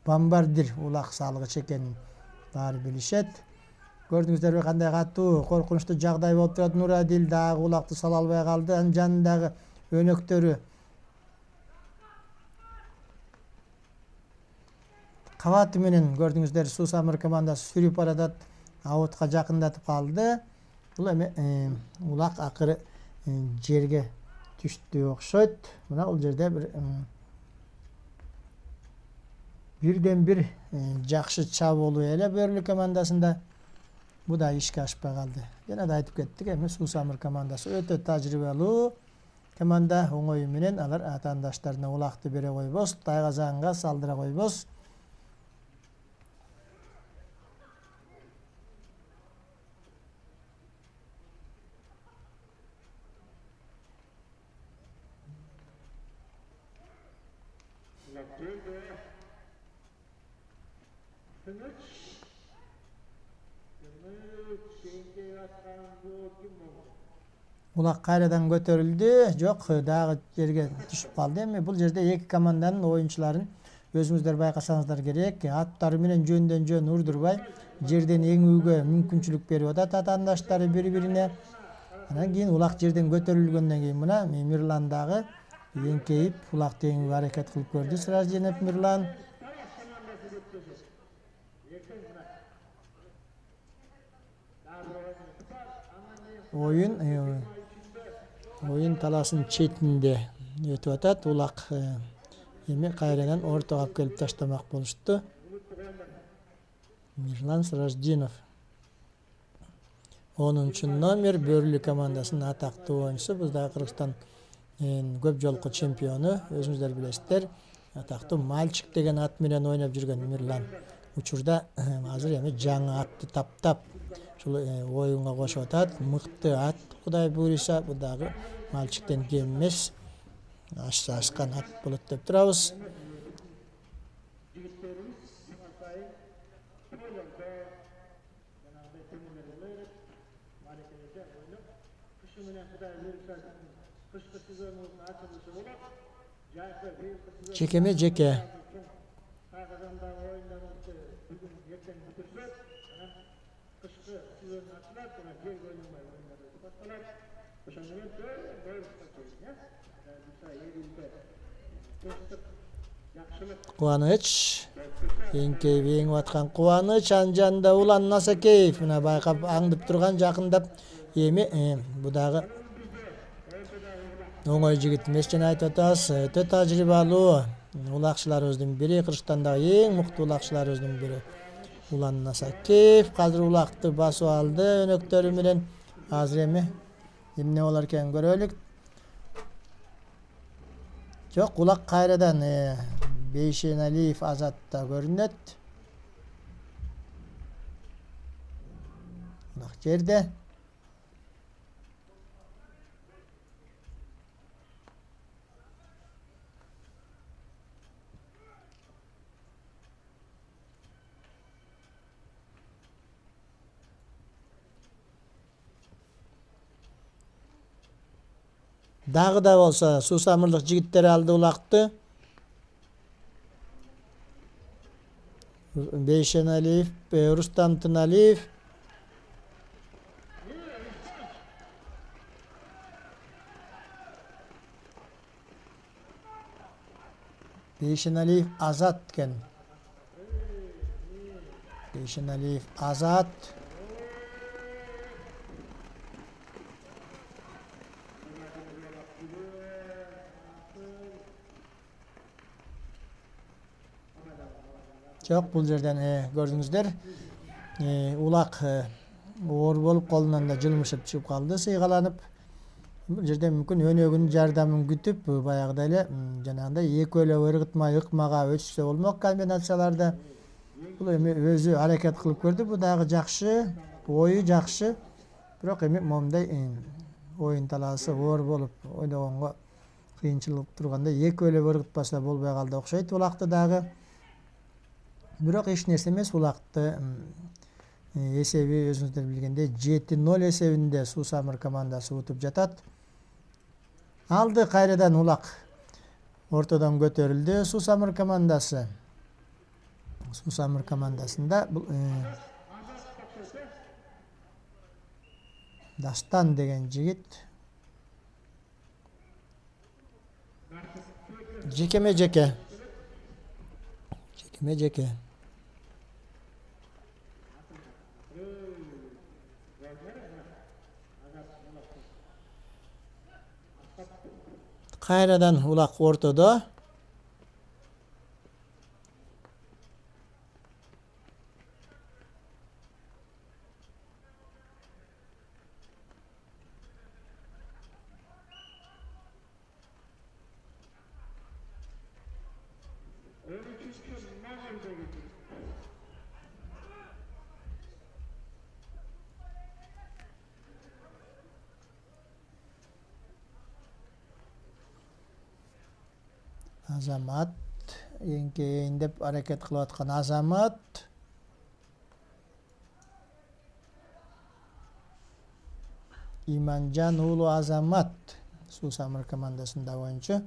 бомбардир улак салгыч экенин баары билишет. Көрдүңүздөрбү кандай катуу, коркунучтуу жагдай болуп турат. Нурадил дагы улакты сала албай калды. Анын жанындагы өнөктөрү кабаты менен, көрдүңүздөр, Суу Самыр командасы сүрүп баратат, аутка жакындатып калды. Бул эми улак акыры жерге түштү окшойт. Мына бул жерде бирден бир жакшы чабуулу эле Бөрлү командасында. Бу да ишке ашпай калды. Жана да айтып кеттик, эми Суу Самыр командасы өтө тажрыйбалуу команда. Оңою менен алар атаандаштарына улакты бере койбос, Тайгазанга салдыра койбос. Улак кайрадан көтөрүлдү. Жок, дагы жерге түшүп калды. Эми бул жерде 2 команданын оюнчуларын өзүңүздөр байкасаңыздар керек, аттары менен жөндөн урдурбай жерден эңүүгө мүмкүнчүлүк берип атат атаандаштары бири-бирине. Анан кийин улак жерден көтөрүлгөндөн кийин мына Мирландагы эңкейип улак теңип аракет кылып көрдү Сражденов Мирлан. Oyun talasın chetinde өтүп атат. Улак эми кайрадан ортого алып келип таштамак болушту. Мирлан Сражденов 10 номер Бөрлү командасынын атактуу оюнчусу. Бул да Кыргызстан көп жолку чемпиону, өзүңүздөр билесиздер. Атактуу мальчик деген ат менен ойноп жүргөн Мирлан. Учурда азыр эми жаңы атты таптап ушул оюнга кошуп атат. Мыкты ат, Кудай буйруса, бул дагы мальчиктен кем эмес. Ашкан ат болот деп турабыз. Çekeme ceke. Кубаныч. Эңкейип эңип аткан Кубаныч, анын жанында Улан Насакеев мына байкап аңдып турган, жакындап. Эми бу дагы оңой жигит эмес, жана айтып атабыз, өтө тажрыйбалуу улакчыларыбыздын бири, Кыргызстандагы эң мыкты улакчыларыбыздын бири Улан Насакеев. Азыр улакты басып алды өнөктөрү менен. Азыр эми эмне болор экен көрөлүк. Жок, улак кайрадан Бейшеналиев Азатта көрүнөт. Улак жерде. Дагы да болсо суусамырлык жигиттер алды улакты. Бейшеналиев, Рустам Тыналиев. Бейшеналиев Азат экен. Бейшеналиев Азат. Жок, бул жерден көрдүңүздөр. Улак оор болуп колунан да жылмышып чыгып калды, сыйгаланып. Бул жерде мүмкүн өнөгүнүн жардамын күтүп, баягыда эле жанагындай экөөлөп ыргытмай ыкмага өтүшсө болмок комбинацияларда. Бул эми өзү аракет кылып көрдү. Бул дагы жакшы, ою жакшы. Бирок эми момундай оюн талаасы оор болуп ойногонго кыйынчылык турганда экөөлөп ыргытпаса болбой калды окшойт улакты дагы. Бирок эч нерсе эмес, улакты эсеби өзүңүздөр билгендей 7-0 эсебинде Суусамыр командасы утуп жатат. Алды кайрадан улак ортодон көтөрүлдү Суусамыр командасы. Суусамыр командасында бул Дастан деген жигит. Жекеме жеке. Жекеме жеке. Kayradan ulak ortada. Азамат эңкейин деп аракет кылып аткан Азамат. Иманжан уулу Азамат Суусамыр командасында оюнчу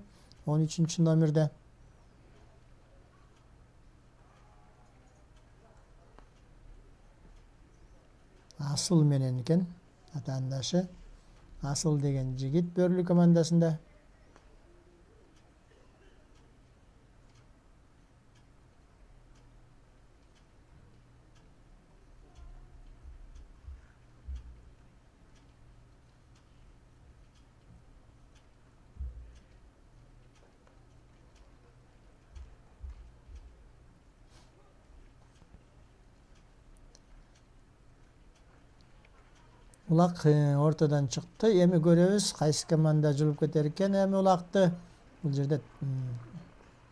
13 номерде. Асыл менен экен атаандашы. Asıl деген жигит Бөрлүү командасында. Улак ортадан чыкты. Эми көрөбүз кайсы команда жылып кетер экен. Эми улакты бул жерде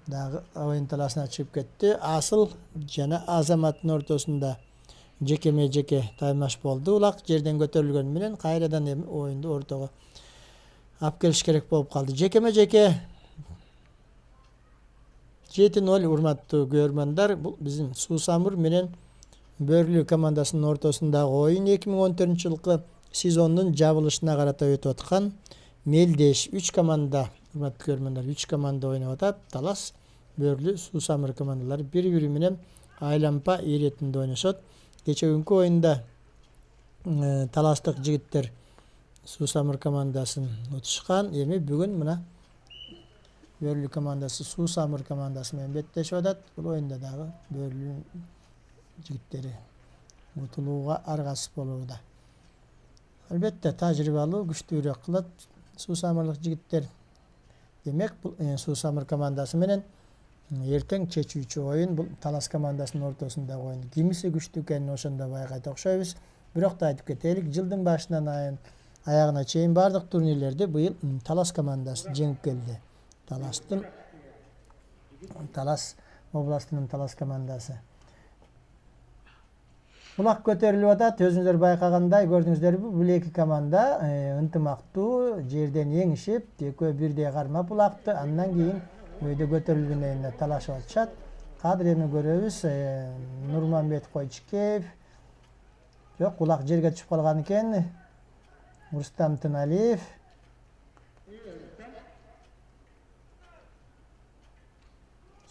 дагы оюн таласына чыгып кетти. Асыл жана Азаматтын ортосунда жекеме-жеке таймаш болду. Улак жерден көтөрүлгөн менен кайрадан эми оюнду ортого алып келиш керек болуп калды. Жекеме-жеке 7-0 урматтуу көрөрмандар. Бул биздин Суусамыр менен Бөрлүү командасынын ортосундагы оюн 2014-жылкы сезондун жабылышына карата өтүп аткан. Мелдеш 3 команда, урматтуу көрөрмандар, 3 команда ойноп атат. Талас, Бөрлүү, Суусамыр командалары бири-бири менен айлампа иретинде ойношот. Кечеүнкү оюнда таластык жигиттер Суусамыр командасын утушкан. Эми бүгүн мына Бөрлүү командасы Суусамыр командасы менен беттешип атат. Бул оюнда дагы Бөрлүү жигиттери утулууга аргасыз болууда. Албетте тажрыйбалуу, күчтүүрөөк кылат Суусамырлык жигиттер. Демек бул Суусамыр командасы менен эртең чечүүчү оюн бул Талас командасынын ортосундагы оюн. Кимиси күчтүү экенин ошондо байкайт окшойбуз. Бирок да айтып кетелик, жылдын башынан аягына чейин бардык турнирлерди быйыл Талас командасы жеңип келди. Талас областынын Талас командасы. Улак көтөрүлүп атат. Өзүңүздөр байкагандай көрдүңүздөрбү, бул эки команда ынтымактуу жерден эңишип, экөө бирдей кармап улакты. Андан кийин өйдө көтөрүлгөндө талашып атышат. Кадыр эми көрөбүз. Нурманбет Койчикеев. Жок, улак жерге түшүп калган экен. Рустам Тыналиев.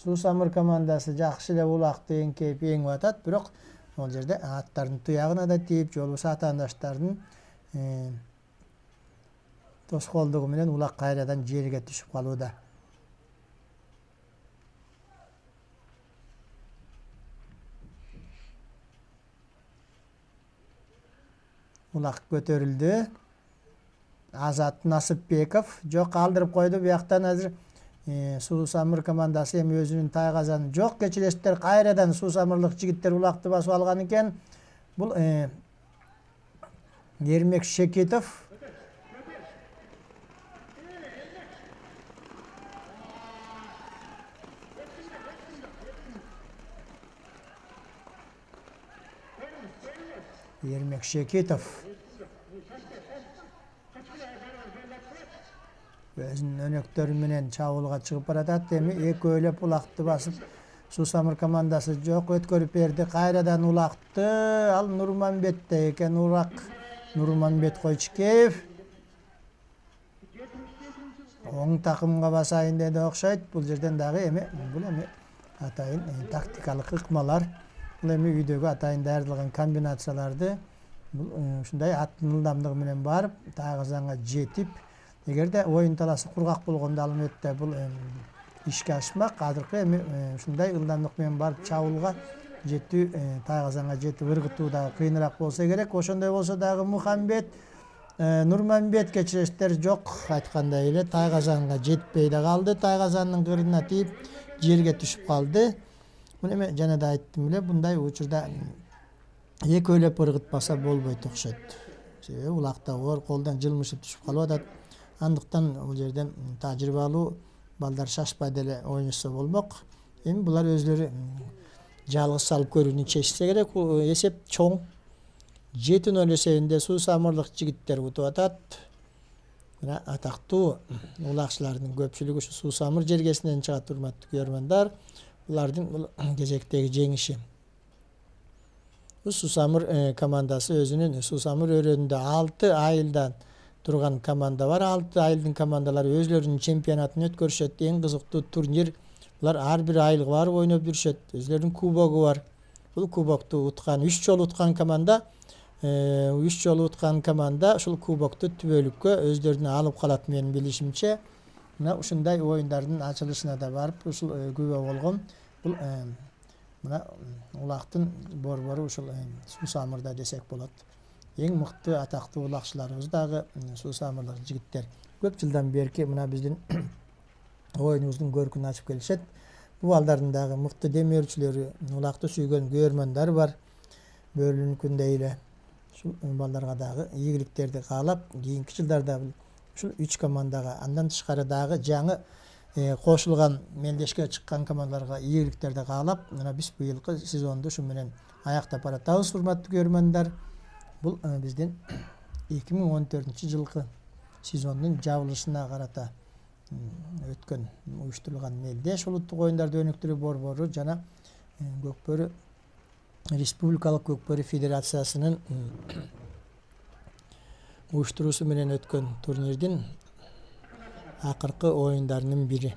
Суусамыр командасы жакшы эле улакты эңкейип эңип атат, бирок ол жерде аттардын туягына да тийип, же болбосо атаандаштардын тоскоолдугу менен улак кайрадан жерге түшүп калууда. Улак көтөрүлдү. Азат Насыпбеков жок, калтырып койду. Бияктан азыр Суусамыр командасы эми өзүнүн тайгазаны жок. Кечиресиздер, кайрадан Суусамырлык жигиттер улакты басып алган экен. Бул Ермек Шекетов. Ермек Шекетов өзүнүн өнөктөрү менен чабуулга чыгып баратат. Эми экөөлөп улакты басып Суусамыр командасы жок өткөрүп берди. Кайрадан улакты ал Нурманбетте экен. Урак Нурманбет Койчикеев оң такымга басайын деди окшойт. Бул жерден дагы бул атайын тактикалык ыкмалар. Бул үйдөгү атайын даярдалган комбинацияларды ушундай аттын ылдамдыгы менен барып тайгазанга жетип, эгерде оюн таласы кургак болгондо албетте бул ишке ашмак. Азыркы ушундай ылдамдык менен барып чабуулга жетүү, тайгазанга жетип ыргытуу дагы кыйыныраак болсо керек. Ошондой болсо дагы Нурманбет кечиресиздер жок, айткандай эле тайгазанга жетпей да калды. Тайгазандын кырына тийип жерге түшүп калды. Мына жана да айттым эле, мындай учурда экөөлөп ыргытпаса болбойт окшойт. Себеби улакта оор колдон жылмышып түшүп калып атат. Андыктан бул жерден тажрыйбалуу балдар шашпай деле ойношсо болмок. Эми булар өзлөрү жалгыз салып көрүүнү чечсе керек. Эсеп чоң. 7-0 эсебинде Суусамырлык жигиттер утуп атат. Мына атактуу улакчылардын көпчүлүгү ушу Суусамыр жергесинен чыгат, урматтуу көрөрмандар. Булардын кезектеги жеңиши. Суусамыр командасы өзүнүн Суусамыр өрөөнүндө 6 айылдан турган команда бар. 6 айылдын командалары өзлөрүнүн чемпионатын өткөрүшөт. Эң кызыктуу турнир. Булар ар бир айылга барып ойноп жүрүшөт. Өзлөрүнүн кубогу бар. Бул кубокту уткан, 3 жолу уткан команда 3 жолу утқан команда ушул кубокты түбөлүккө өздөрүнө алып калат менин билишимче. Мына ушундай оюндардын ачылышына да барып ушул күбө болгом. Бул мына улактын борбору ушул Суусамырда десек болот. Эң мыкты атактуу улакчыларыбыз дагы суусамырлык жигиттер. Көп жылдан берки мына биздин оюнубуздун көркүн ачып келишет. Бул балдардын дагы мыкты демөөрчүлөрү, улакты сүйгөн көрөрмөндөр бар. Бөөлүнүкүндөй эле. Ушул балдарга дагы ийгиликтерди каалап, кийинки жылдарда ушул 3 командага андан тышкары дагы жаңы кошулган мелдешке чыккан командаларга ийгиликтерди каалап, мына биз быйылкы сезонду ушу менен аяктап баратабыз, урматтуу көрөрмөндөр. Бул биздин 2014-жылкы сезондун жабылышына карата өткөн уюштурулган мелдеш улуттук оюндарды өнүктүрүү борбору жана Көкбөрү Республикалык Көкбөрү Федерациясынын уюштуруусу менен өткөн турнирдин акыркы оюндарынын бири.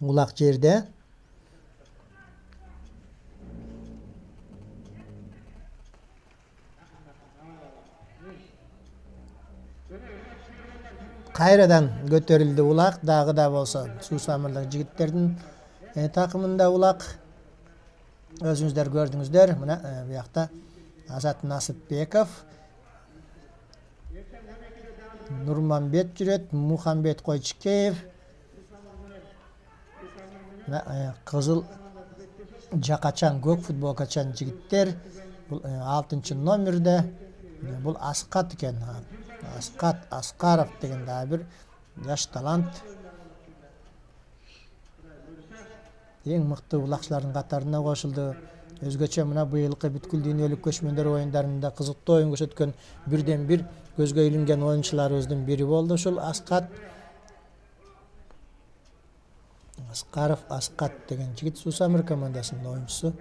Улак жерде кайрадан көтөрүлдү улак, дагы да болсо суусамырлык жигиттердин такымында улак. Өзүңүздөр көрдүңүздөр, мына буякта Азат Насыпбеков, Нурманбет жүрөт, Мухамбет Койчикеев, кызыл жакачан, көк футболкачан жигиттер. Бул 6-номерде. Бул Аскат экен. Аскат Аскаров деген дагы бир жаш талант. Эң мыкты улакчылардын катарына кошулду. Өзгөчө мына быйылкы бүткүл дүйнөлүк көчмөндөр оюндарында кызыктуу оюн көрсөткөн бирден бир көзгө илинген оюнчуларыбыздын бири болду ушул Аскат. Аскаров Аскат деген жигит Суусамыр командасынын оюнчусу.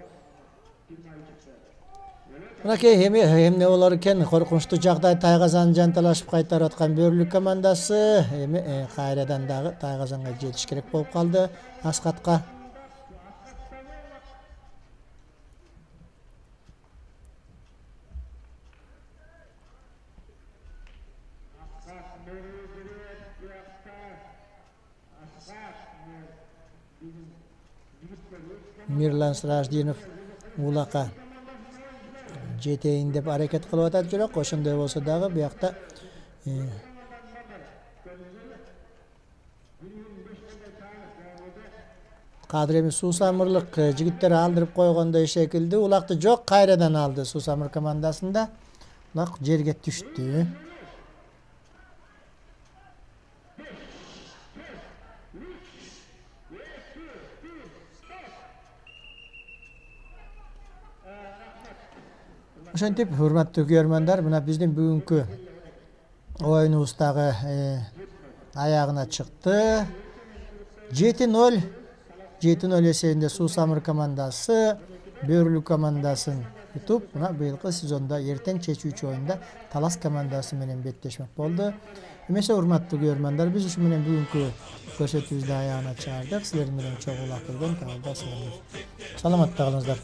Мынакей эмне болор экен, коркунучтуу жагдай Тайгазан жанталашып кайтарып аткан Бөрлүк командасы эми кайрадан дагы Тайгазанга жетиш керек болуп калды Аскатка. Мирлан Сраждинов улакка жетейин деп аракет кылып атат, бирок ошондой болсо дагы буякта кадыр эми суусамырлык жигиттер алдырып койгондой шекилди. Улакты жок, кайрадан алды Суусамыр командасында. Улак жерге түштү. Ошентип, урматтуу көрөрмөндөр, мына биздин бүгүнкү оюнубуз дагы аягына чыкты. 7-0 эсебинде Суусамыр командасы Бөрлүк командасын утуп, мына быйылкы сезонда эртең чечүүчү оюнда Талас командасы менен беттешмек болду. Эмесе, урматтуу көрөрмөндөр, биз ушу менен бүгүнкү көрсөтүүбүздү аягына чыгардык. Силер менен чогуу улак көргөн каналда саламатта калыңыздар.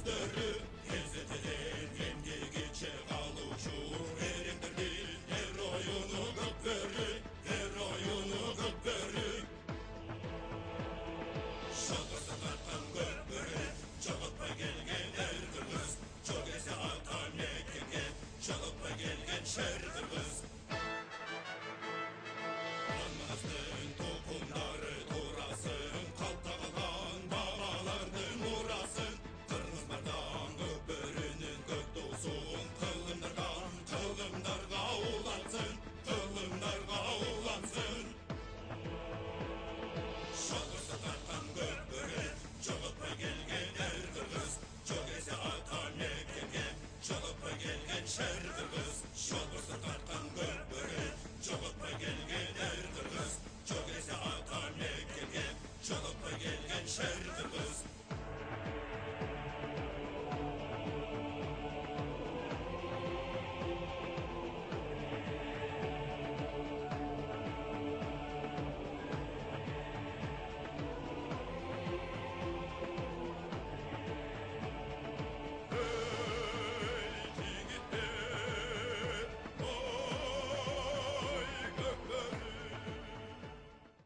Şer kırgız, şol bursa